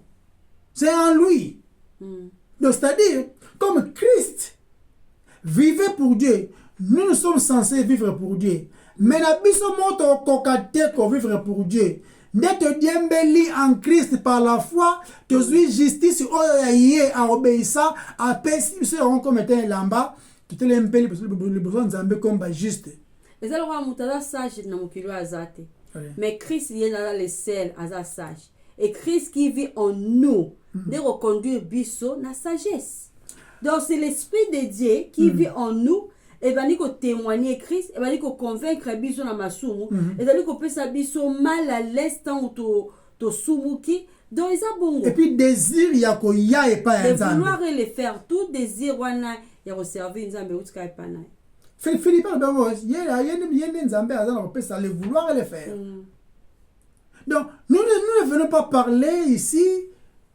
C'est en lui. Donc, c'est-à-dire, comme Christ vivez pour Dieu. Nous sommes censés vivre pour Dieu. Mais na biso moto kokate ko vivre pour Dieu. D'être diembeli en Christ par la foi, te suis justice oyo yé en obéissant à pesi biso on comme étant lamba, tu te l'empeli parce que le besoin nzambe comme ba juste. Les alora mutada sage na mokilo azate. Mais Christ il est dans le sel aza sage. Et Christ qui vit en nous, de reconduire biso na sagesse. Donc c'est l'esprit de Dieu qui vit en nous. Et ben il faut témoigner Christ, et ben il faut convaincre biso na masumu, et ben il faut pesa biso mal à l'instant où to sumuki, donc ils a bongo. Et puis désir yako ya et pas de vouloir le faire, tout désir wana ya servir nzambe utka e pana. Philippe d'abord, yende nzambe azana ko pesa le vouloir et le faire. Donc nous ne venons pas parler ici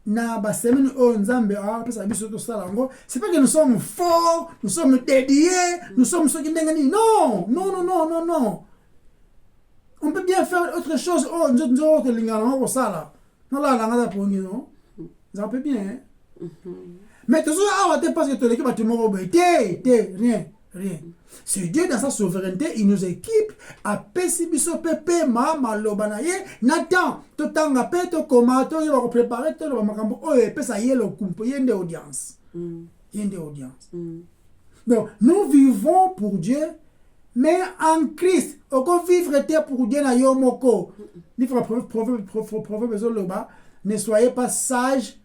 na ba semaine o nzambe a pesa biso to sala ngo, c'est pas que nous sommes forts, nous sommes dédiés, nous sommes ceux qui ndengani. Non. On peut bien faire autre chose. Oh, nzo to lingana ko sala. Non la ngada pongi non. Ça peut bien. Mais toujours ah te parce que to l'équipe tu m'auras rien. C'est Dieu dans sa souveraineté, il nous équipe à pesi biso pepe ma lobanaye Nathan to tanga pe to koma to va préparer to ba makambo o pesa yelo kumpo yende audience. Donc nous vivons pour Dieu mais en Christ. Oko vivre pour Dieu na yo moko. Livre proverbe loba, ne soyez pas sages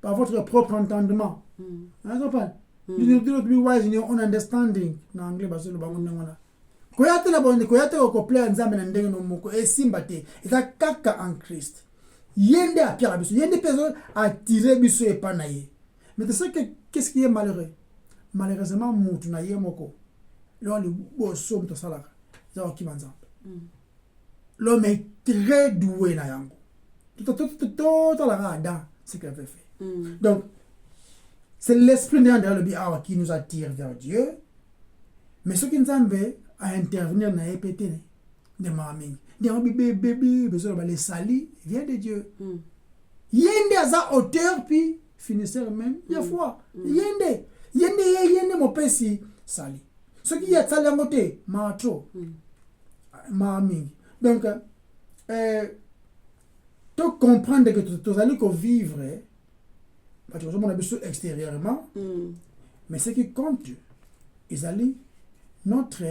par votre propre entendement. You do not be wise in your own understanding. Na anglais baso lo bango ngona. Koyate la bonde koyate ko play nzambe na ndenge no moko e simbate. Eta kaka en Christ. Yende a pierre biso, yende peso a tiré biso e panaye. Mais tu sais que qu'est-ce qui est malheureux? Malheureusement mutu na ye moko. L'homme bosso to salaka. Ça qui manzambe. L'homme est très doué na yango. Tout la rada, c'est qu'il avait fait. Donc c'est l'esprit derrière le biawa qui nous attire vers Dieu. Mais ce qui nous amène à intervenir dans les pétés de mamie. Bébé, les salis vient de Dieu. Yende à hauteur puis finisseur même. Il y a foi. Yende mon père si sali. Ce qui est sali en côté, macho. Mamie. Donc, tu comprends que tu allais vivre. Parce que on a besoin extérieurement, mais ce qui compte, c'est notre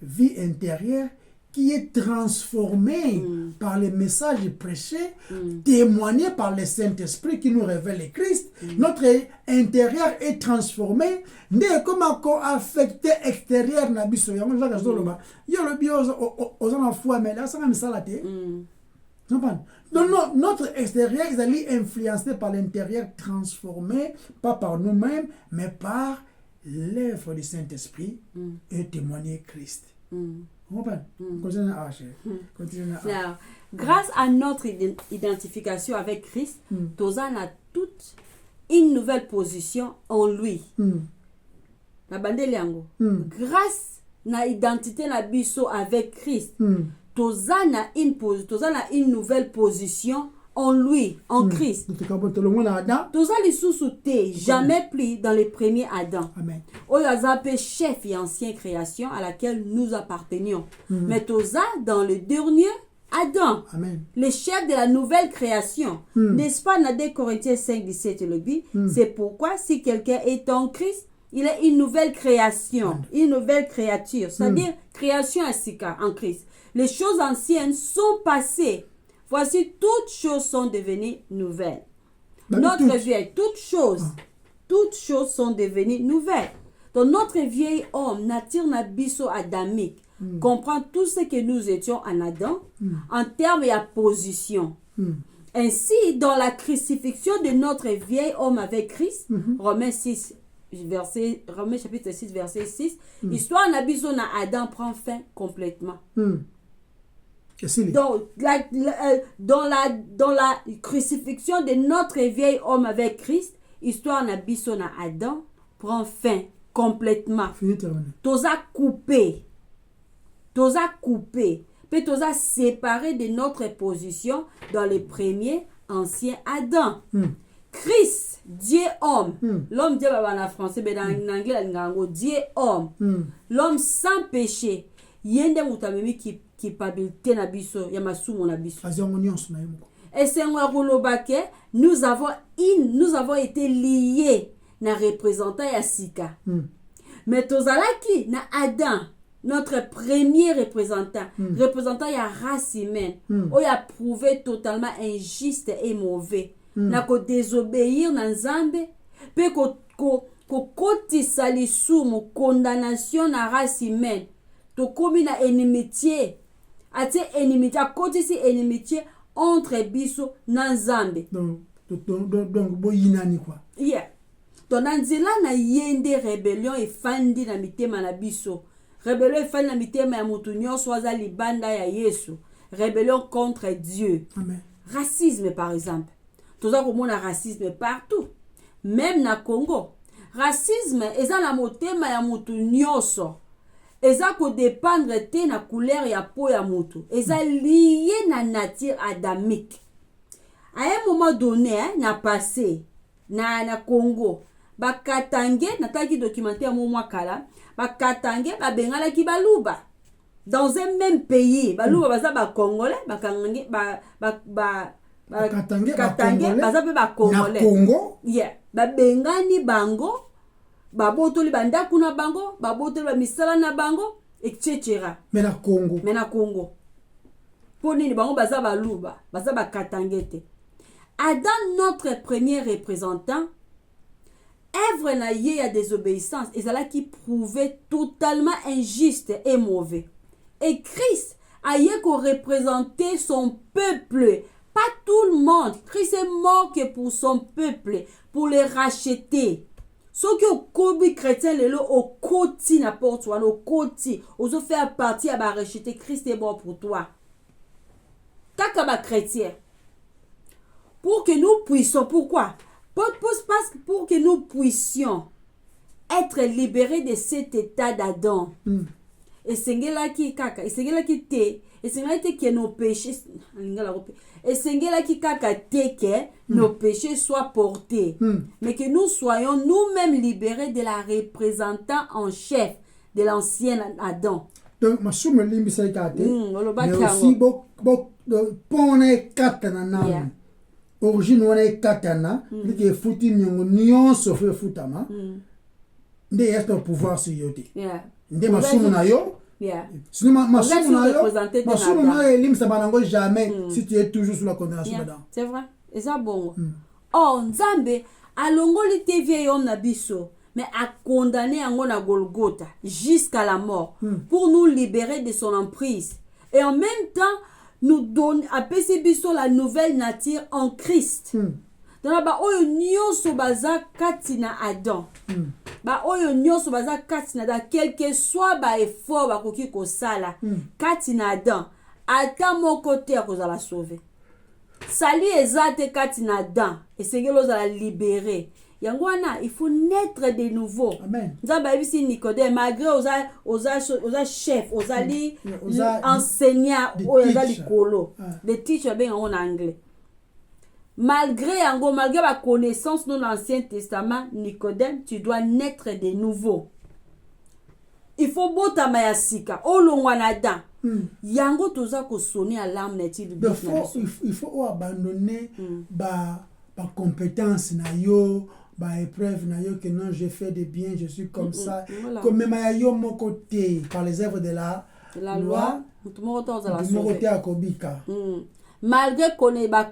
vie intérieure qui est transformée par les messages prêchés, témoignés par le Saint-Esprit qui nous révèle le Christ. Notre intérieur est transformé. Ne comment affecté extérieur na biso. Yo le bio aux enfants mais là ça même ça la tête. Donc notre extérieur est influencé par l'intérieur, transformé, pas par nous-mêmes, mais par l'œuvre du Saint-Esprit et témoigner Christ. Continue à Now, grâce à notre identification avec Christ, Tozan a toute une nouvelle position en lui. Grâce à l'identité na biso avec Christ, Tozan a une nouvelle position en lui, en Christ. Tozan les sous-soutés, jamais plus dans les premiers Adam. Amen. Oyazapé chef et ancienne création à laquelle nous appartenions. Mais Tozan dans le dernier Adam, Amen. Le chef de la nouvelle création. N'est-ce pas, dans 2 Corinthiens 5, 17, le dit, c'est pourquoi si quelqu'un est en Christ, il est une nouvelle création, une nouvelle créature, c'est-à-dire création en Christ. Les choses anciennes sont passées. Voici, toutes choses sont devenues nouvelles. Notre vieille, toutes choses sont devenues nouvelles. Donc notre vieil homme, nature nabiso adamique, comprend tout ce que nous étions en Adam, en termes et à position. Ainsi, dans la crucifixion de notre vieil homme avec Christ, Romains chapitre 6, verset 6, l'histoire nabiso na Adam prend fin complètement. Donc, dans la crucifixion de notre vieil homme avec Christ, l'histoire nabiso na Adam prend fin complètement. Toza coupé, puis toza séparé de notre position dans les premiers anciens Adam. Christ, Dieu homme. L'homme Dieu en français, mais en anglais, Dieu homme. L'homme sans péché. Yende mutamemi qui pabilité na biso, yamasumo na biso. Et c'est nous avons été liés na représentant ya sika. Mais tozalaki na Adam, notre premier représentant, représentant ya race humaine, où il a prouvé totalement injuste et mauvais. Na ko désobéir na Nzambe, pe ko kotisa lisumu condamnation na race humaine. To komi na inimitié. Ate inimitié, a kotisi inimitié entre biso na Nzambe. Donc boyinani quoi. Yeah. Donc nzela na yende rébellion e fandi na mitema na biso. Rébellion e fandi na mitema ya mutu nyonso aza libanda ya Yesu. Rébellion contre Dieu. Amen. Racisme par exemple. Toza komona racisme partout. Même na Congo. Racisme eza na motema ya mutu nyonso. Eza ko dépendre te na couleur ya peau ya mutu. Eza lié na nature adamique. À un moment donné, na passé, na Congo, bakatange, nataki documentaire mwa kala, bakatange, bengala ki baluba. Dans un même pays, baluba baza ba congolais, bakange, katange, baza pe ba congolais. Na Congo? Yeah, bengani bango, babotoli bandaku na bango, babotoli ba misala na bango, etc. Mais na Congo. Poni bango baza baluba, baza bakatangete. Adam, notre premier représentant, œuvre na ye ya désobéissance, et c'est là qui prouvait totalement injuste et mauvais. Et Christ a yé qu'on représentait son peuple, pas tout le monde. Christ est mort que pour son peuple, pour les racheter. Ceux qui ont commis chrétien, les lots au côté n'importe quoi, au côté, aux autres faire partie à ba racheter. Christ est mort pour toi. Kaka ba chrétien. Pour que nous puissions, pourquoi? Pour que nous puissions être libérés de cet état d'Adam. Et c'est là qui kaka, et c'est là qui te, et c'est là que nos péchés, et c'est là qui kaka te que nos péchés soient portés, mais que nous soyons nous-mêmes libérés de la représentant en chef de l'ancien Adam. Donc ma soume limbi sai kate, mais aussi pone katana na. Origine wana katana, like futi nyonso fe futama. Nde est au pouvoir sur yote. Nde masumu na yo. Sinon masumu na yo. Masumu na yo lim sa banango jamais si tu es toujours sous la condamnation dedans. C'est vrai. Et ça bon. Oh Nzambe alongoli te vieil homme na biso, mais a condamné yango na Golgotha jusqu'à la mort pour nous libérer de son emprise. Et en même temps nous donne à Biso la nouvelle nature en Christ. Dans la oyo nyonso baza katina Adam. Ba oyo nyonso baza katina da quel que soit ba effort ba koki ko sala. Katina Adam. Ata mon côté ko za la sauver. Sali ezate katina Adam et c'est que la libérer. Yangwana, il faut naître de nouveau. Amen. Nzamba bisi Nicodème malgré oza chef, oza li enseignant oza likolo. The teacher ben en anglais. Malgré la connaissance de l'Ancien Testament, Nicodème, tu dois naître de nouveau. Il faut botama ya sika olongwanada. Yango toza ko sonner à l'âme neti du il faut abandonner ba compétence na yo. Bah épreuve na yo que non je fais de bien, je suis comme ça comme même à yo mon côté par les œuvres de la loi tout mon côté à kobika malgré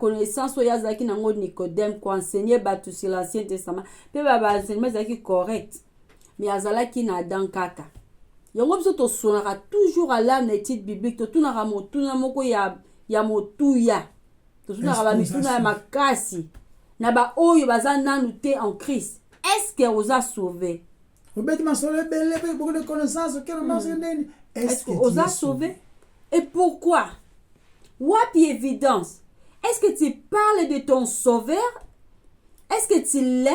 connaissance oya zaki nango Nicodème ko enseigner batu sur l'Ancien Testament pe ba enseignement zaki correct mais azala ki na dan kaka yango biso to sonara toujours à l'âme étude biblique to tunara motuna moko ya motuya to tunara ba mituna ya makasi na ba oyo baza nanu te en Christ. Est-ce que vous a sauvé? Beaucoup de connaissances. Est-ce que vous a sauvé? Et pourquoi? Wapi évidence? Est-ce que tu parles de ton sauveur? Est-ce que tu l'aimes?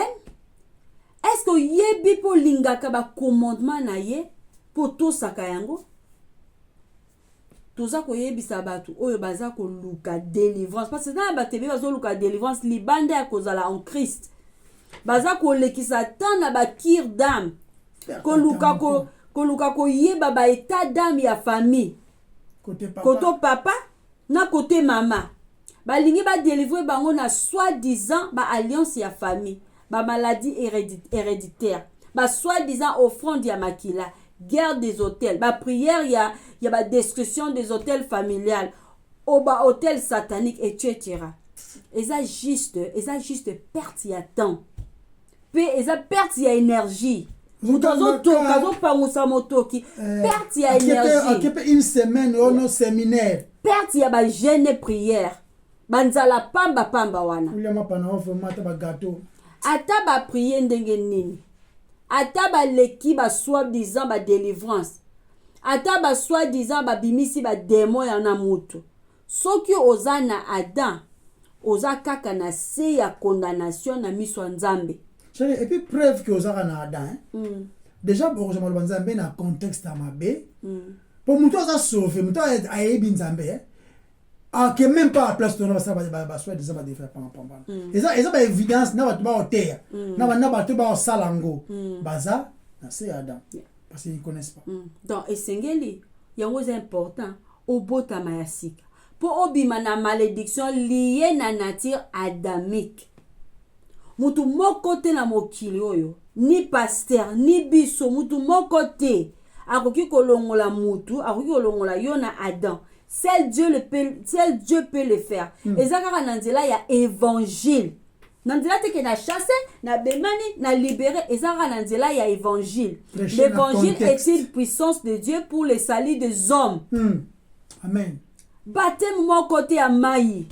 Est-ce que yebi po lingaka ba commandement na ye pour tout sakayango? toza koyebisa bato oyo baza koluka délivrance parce que na bato ebele bazoluka délivrance libanda ya kozala en Christ baza kolekisa tan na bakir d'âme koluka koyeba baétat d'âme ya famille koto papa na kote mama balingi badélivre bango na soi-disant baalliance ya famille bamaladie héréditaire soi-disant offrande ya makila guerre des hôtels prière ya destruction des hôtels familiales hôtel satanique etc. eza juste perte ya temps pe eza perte ya énergie moto azopangusa motoki perte ya énergie une semaine ono séminaire perte ya bagene prière banzala pamba wana ata bapriye ndenge nini ata baleki soi-disant délivrance ata soi-disant babimisi démon ya na mutu soki oza na Adam oza kaka na se ya condamnation na miso ya Nzambe. Et puis preuve que oza na Adam déjà pour je Nzambe na contexte à mabe pour mutu oza sauvé mutu ayebi Nzambe que même pas à place de nous ça va soi-disant va défaire pam et ça ba évidence na batu ba oteya na batu ba salango baza na se Adam parce qu'ils connaissent pas donc esengeli yango c'est important obotama ya sika pour obima na malédiction liée na nature adamique mutu moko te na mokili oyo ni pasteur ni biso mutu moko te akoki kolongola mutu akoki kolongola yo na Adam. Seul Dieu peut le faire. Et ça kaka na nzela ya évangile. Na nzela te ke na chasser, na bemani, na libérer. Et ça kaka na nzela ya évangile. L'évangile est une puissance de Dieu pour le salut des hommes. Amen. Baptême moko te ya mai.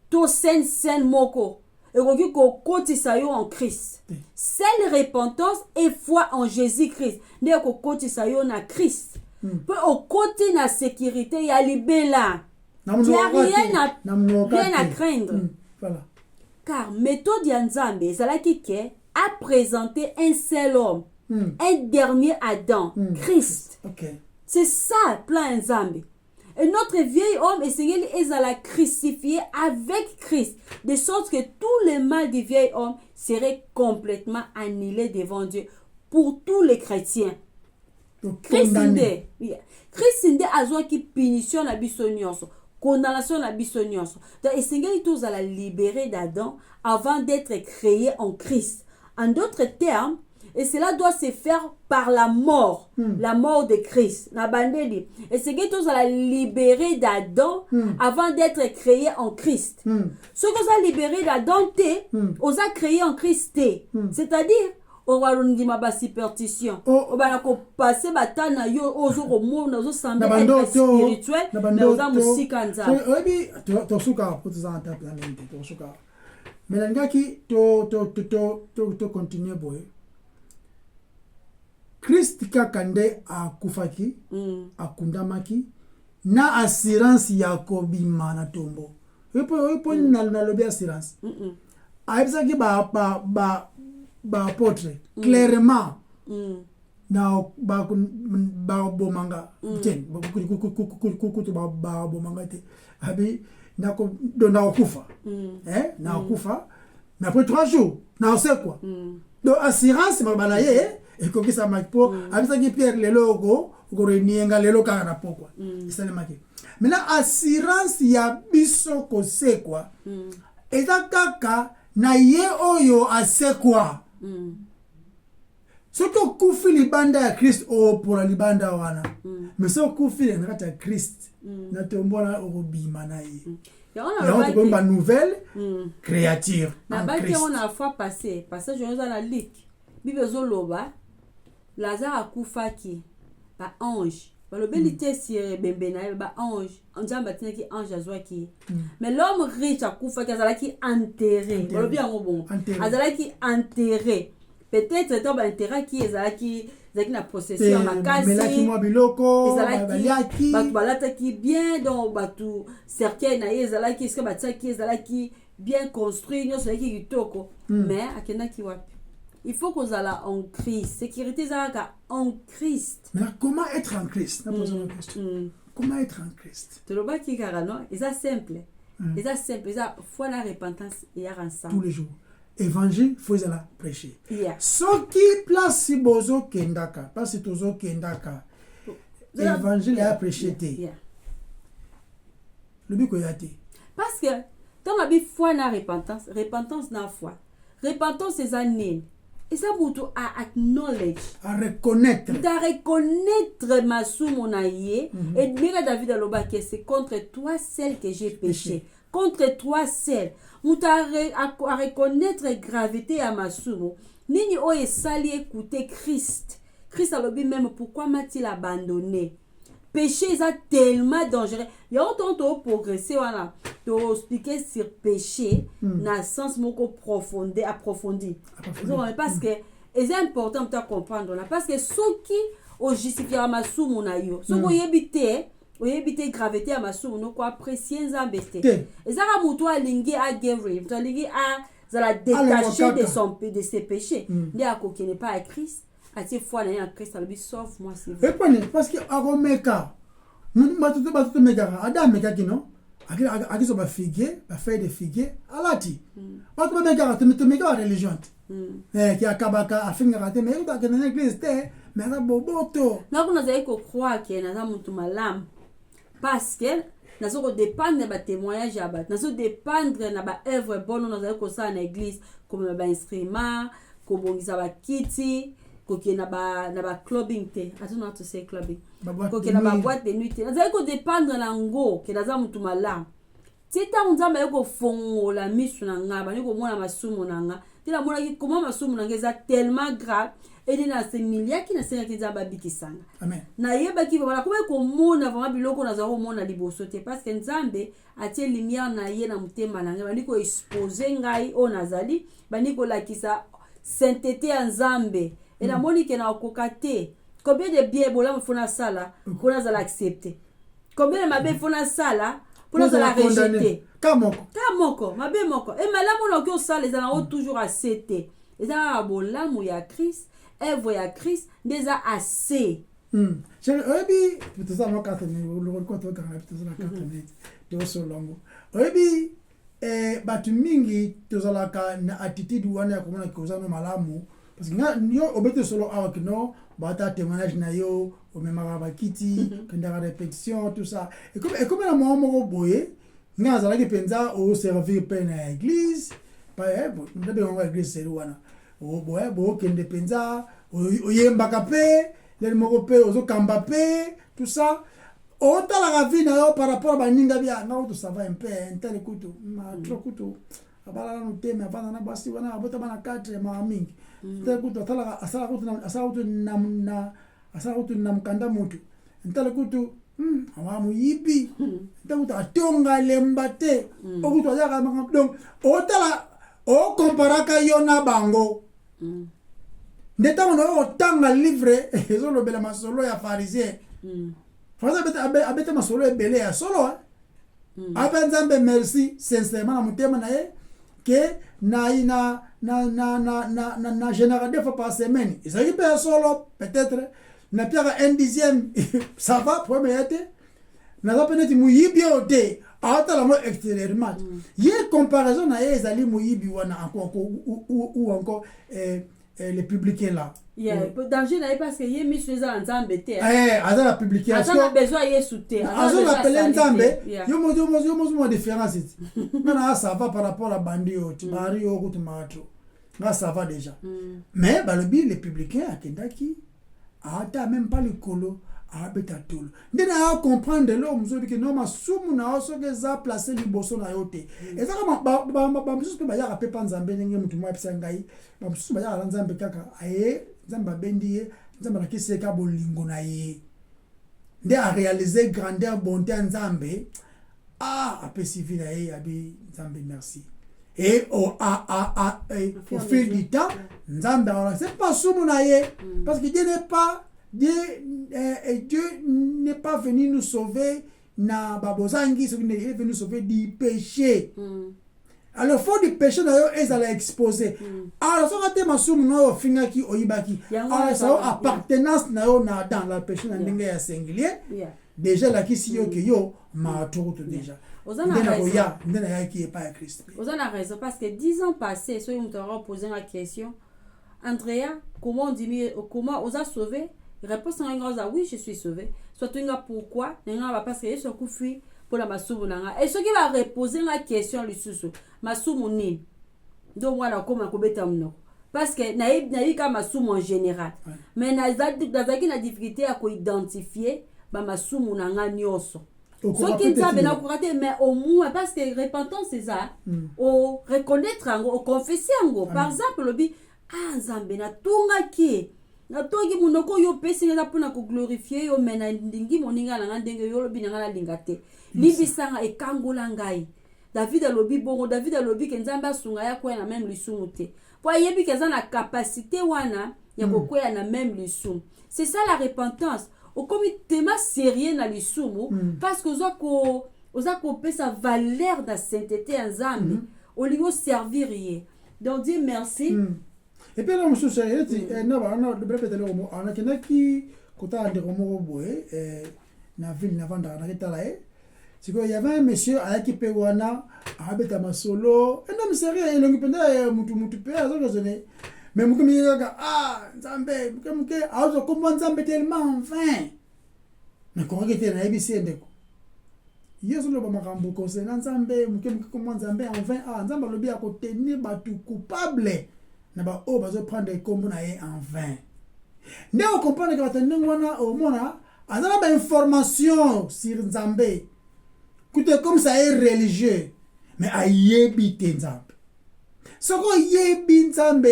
To sen moko. Et ko kotisa yo en Christ. Seule repentance et foi en Jésus-Christ. Ne ko kotisa yo na Christ. Peu au côté na sécurité ya libela. Il n'y a rien à craindre. Voilà. Car méthode ya Nzambe ezalaki ke a présenté un seul homme, un dernier Adam, Christ. C'est ça plan Nzambe. Et notre vieil homme ezala crucifié avec Christ, de sorte que tout le mal du vieil homme serait complètement annulé devant Dieu pour tous les chrétiens. Christ inde azwaki punition na biso nyonso, condamnation na biso nyonso. Donc esengeli tozala libéré d'Adam avant d'être créé en Christ. En d'autres termes, et cela doit se faire par la mort de Christ. Na bandeli esengeli tozala libéré d'Adam avant d'être créé en Christ. Ce que ça libéré d'Adam te, osa créé en Christ te. C'est-à-dire owarundima ba superstition obana ko passer batana yo ozo ko mona ozo samba être spirituel na oza musika nzambe obi to suka pour ça en temps mente to suka melangaki to continuer boy Christ kakande akufaki akundamaki na assurance ya kobima na tombo epo na lobi assurance aibisaki ba apôtre clairement na ba bomanga ten kukutu ba bomanga te abi na ko na okufa na okufa mais après 3 jours na sait quoi donc assurance mabala ye et ko kisa makipo abisaki Pierre lelo go renienga lelo kaka na pokwa isalemaki mais la assurance ya biso ko sait quoi eza kaka na ye oyo asekwa soto kufi libanda ya Christ pour la libanda wana mais so kufi na kata ya Christ na tombola obima na ye ya on ko ba nouvelle créature na ba ke on a fois passé parce que je nous a Luc bible zoloba Lazare akufaki ba ange balobelité si bembena ba ange Nzambe atinaki ange azwaki mais l'homme riche akufaki azalaki enterré balobi yango bon azalaki enterré peut-être to ba enterré ki ezalaki na possession makasi melaki mo biloko ezalaki batu balataki bien donc batu cercueil na ye ezalaki eske batsaki ezalaki bien construit nyonso ezalaki kitoko mais akendaki wapi. Il faut qu'on aille en Christ. Sécurité, ça en Christ. Mais comment être en Christ? comment être en Christ. tolobaki kaka non eza simple eza simple eza foi na repentance eyaka ensemble Tous les jours. Évangile, faut la prêcher. Yeah. Soki place bozo kendaka, place tozo kendaka. Évangile est à prêcher te. Yeah. Le but koya te. Parce que dans la Bible foi na repentance na foi. Repentance eza nini? Eza mutu a acknowledge. À reconnaître. De reconnaître masumu na ye et mira David alobaki c'est contre toi seul que j'ai péché. Contre toi seul. Mutu a reconnaître gravité ya masumu. Nini o esali écouter Christ. Christ alobi même pourquoi m'a-t-il abandonné? Péché est tellement dangereux. Il y a autant de progresser voilà, de expliquer sur péché dans le sens moko approfondi. Parce que c'est important de comprendre là parce que ceux qui au justifier masumu na yo, ceux qui yebite gravité à masumu no ko apprécier nzambete. Et ça ka mutu alingi a guérir, mutu alingi a za détacher de ses péchés. Ndi akokene pas à Christ. Ati foi na Christ albi sauve moi c'est vrai. Répondez parce que aromeka matuto meka ada meka kino akiso ba figuier ba feuille de figuier alati matuto meka te meka religion qui akabaka afinga te mais uta kana église te mais na boboto na kuna za iko croire que na za mutu malam parce que na zo ko dépendre ba témoignage ya ba na zo dépendre na ba œuvre bonne na za ko sa na église comme ba instrument ko bongisa ba kiti koki na ba clubbing te I don't know how to say clubbing koki na ba boîte de nuit te na za ko dépendre na ngo ke na za mutu malam tita unzamba yoko fongola misu na nga ba niko mona masumu na nga tila mona ki comment masumu na nga eza tellement grave et na se milia ki na se ki za ba bikisanga amen na yeba ki voilà comment ko mona vraiment biloko na za ko mona liboso te parce que nzambe atie lumière na ye na mutema na nga ba niko exposer ngai o nazali ba niko lakisa sainteté ya nzambe et la monique na okokate combien de bien bola mfona sala pour na za l'accepter combien de mabe fona sala pour na za la rejeter kamoko mabe moko et malamu na ko sala les ana toujours accepter et ça bolamu ya Christ œuvre ya Christ déjà assez je obi peut ça no katene le compte au kana peut ça katene de so longo obi batu mingi tozalaka na attitude wana ya komona kozano malamu parce que yo obete solo awa kino bata témoignage na yo o memara bakiti kenda répétition tout ça et comme la moko boye nga zalaki penza o servir pe na église pa bon ndabe ngo église c'est wana o boye bo kende penza o yembaka pe le moko pe ozo kamba pe tout ça ota la vie na yo par rapport ba ninga bia na to ça va un peu intel kutu ma trop kutu abala no teme abana na basi wana abota bana 4 ma mingi intel kutu asala kutu na mkanda mutu intel kutu awa muyibi intel kutu atonga lembate okutu azaka donc ota la o comparaka yo na bango ndeta ono otanga livre ezo lobela masolo ya pharisien François abete masolo ebele ya solo apenza merci sincèrement na mutema na ye que na général deux fois par semaine ils arrivent à solo peut-être na pierre un dixième ça va premier été na za peut-être muyibi ote ata la mo extérieurement y comparaison na ye ezali muyibi wana encore ou encore les publicains là danger na parce que ye misu eza nzambe te aza la publication aza besoin yesu te azo la pele nzambe yo mo différence na ça va par rapport à bandi oti bari yo kutumato nga ça va déjà mais balobi les publicains akendaki ata même pas le colo abeta tolo ndena a comprendre lo mzobi ke no masumu na oso ke za placer liboso na yote eza kama ba msusu pe ba ya pe panzambe ngenge mutu mwa pisa ngai ba msusu ba ya nzambe kaka aye nzamba bendi ye nzamba nakise ka bolingo na ye nde a réaliser grandeur bonté nzambe apesi vie na ye abi nzambe merci et au fil du temps nzambe c'est pas sumu na ye parce que Dieu n'est pas venu nous sauver na babozangi, il est venu nous sauver du péché. Alors fond du péché na yo ezala exposé. Alors so kate masumu no finga ki oyibaki. Alors so appartenance na yo na dans le péché na ndenge ya singulier. déjà lakisi yo ke yo maatokoto déjà Ozana raison. ndena yaki epa ya Christ. Ozana raison parce que 10 ans passés, so on t'aura posé la question, Andrea, comment on dit, comment osa sauvé? Réponse en oui, je suis sauvé. Soit tu nga pourquoi? Nga va parce que yeso kufi pour la masumu nanga. Et ce qui va reposer la question lui susu, masumu ni. Donc voilà comment kobeta mno. Parce que naïb ka masumu en général. Ouais. Mais nazaki na difficulté à ko identifier ba masumu nanga nyoso. Ce qui est na kurate mais au moins parce que repentance c'est ça. Au reconnaître ngo, au confesser ngo. Par exemple lobi nzambe na tunga ki na toki munoko yo pesi na pona ko glorifier yo mena ndingi moninga na ndenge yo lobi na lingate libisanga ekangola ngai. David alobi bongo, David alobi ke nzambe asunga ya kwa na même lisumu te po yebi ke za na capacité wana ya kokwea na même lisumu. C'est ça la repentance. Au comité ma sérieux na lisumu parce que ozako pesa valeur da sainteté nzambe au lieu servir ye. Donc Dieu merci. Et puis là, je suis sérieux, on a qui kota ande romo boé na ville na vanda na ketalae. C'est qu'il y avait un monsieur à qui pewana abeta masolo. Et non sérieux, il ngi penda mutu pe azozone. Mais mukomi ga nzambe muke azo kombo nzambe tellement vain. Mais ko ngete na ebisi ndeko. Yesu lo ba makambo concernant nzambe muke kombo nzambe en vain nzambe lobi ya ko tenir batu coupable. Naba o bazo prendre kombo na ye en vain. Nde on comprendre que batandeng wana au mona azala ba information sur nzambe. Écoutez, comme ça est religieux, mais a yebi nzambe. Soko yebi nzambe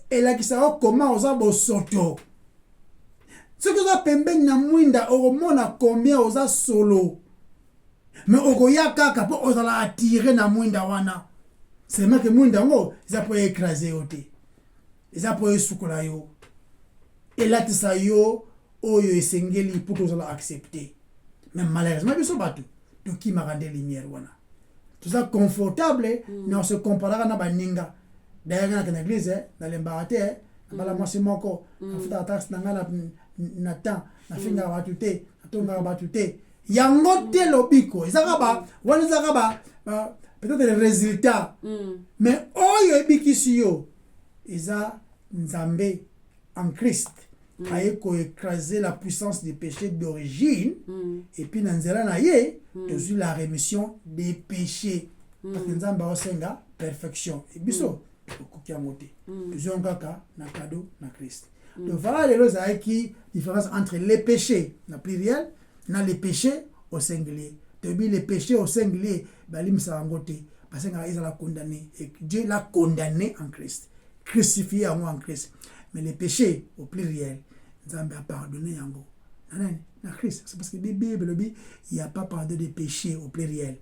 ela kisao comment oza bosoto. Soko oza pembeni na mwinda omona combien oza solo. Mais okoya kaka po ozala attirer na mwinda wana. C'est même que mwinda ngo za po écraser yote. Za po esukola yo. Elatisa yo oyo esengeli pour que ozala accepter. Mais malheureusement biso batu donc qui m'a rendu lumière wana tout ça confortable mais on se comparera na baninga d'ailleurs dans l'église dans l'embarate bala mwasi moko afuta tax nanga na temps na finga batute atonga batute yango te lobiko ezaka ba wana ezaka ba peut-être les résultats mais oyo ebikisi yo eza nzambe en Christ aye ko écraser la puissance des péchés d'origine et puis nanzela na ye toujours la rémission des péchés parce que nzamba osenga perfection et biso kokia moté toujours ngaka na cadeau na Christ donc voilà les choses qui différence entre les péchés na pluriel na les péchés au singulier depuis les péchés au singulier balimsa ngoté parce que ils la condamné et Dieu l'a condamné en Christ crucifié en Christ. Mais les péchés au pluriel, Nzambe a pardonné yango. Na Christ, c'est parce que la Bible dit il n'y a pas pardon des péchés au pluriel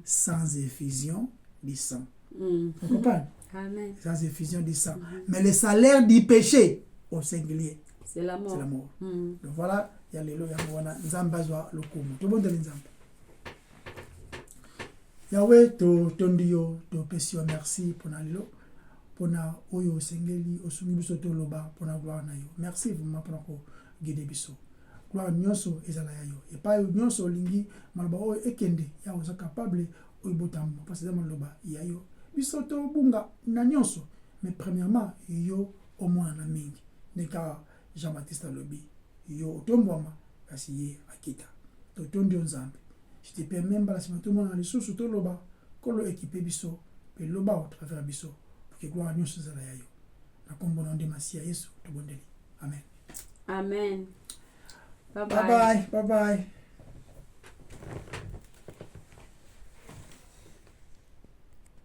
sans effusion du sang. Vous comprenez? Amen. Sans effusion du sang. Mais le salaire du péché au singulier, c'est la mort. C'est la mort. Donc voilà, il y a les lois wana Nzamba zwa lokumu. To bonde Nzamba. Yahweh to tondio to pesio merci pour nalilo. Pona oyo sengeli osumi biso to loba pona gloire na yo. Merci vraiment pour ko guider biso. Gloire nyonso ezala ya yo. Et pas nyonso lingi maloba o ekende ya oza capable o botambo parce que maloba ya yo. Biso to bunga na nyonso. Mais premièrement yo au moins na mingi. Neka Jean-Baptiste Lobi yo tombwama kasi ye akita. To tondio Nzambe. Je te permets mbala sima to mona lisusu to loba kolo équiper biso pe loba au travers biso. Que gloire nous soit à yo. Na kombo na Masia Yesu to bondeli. Amen. Amen. Bye bye. Bye bye. Bye bye.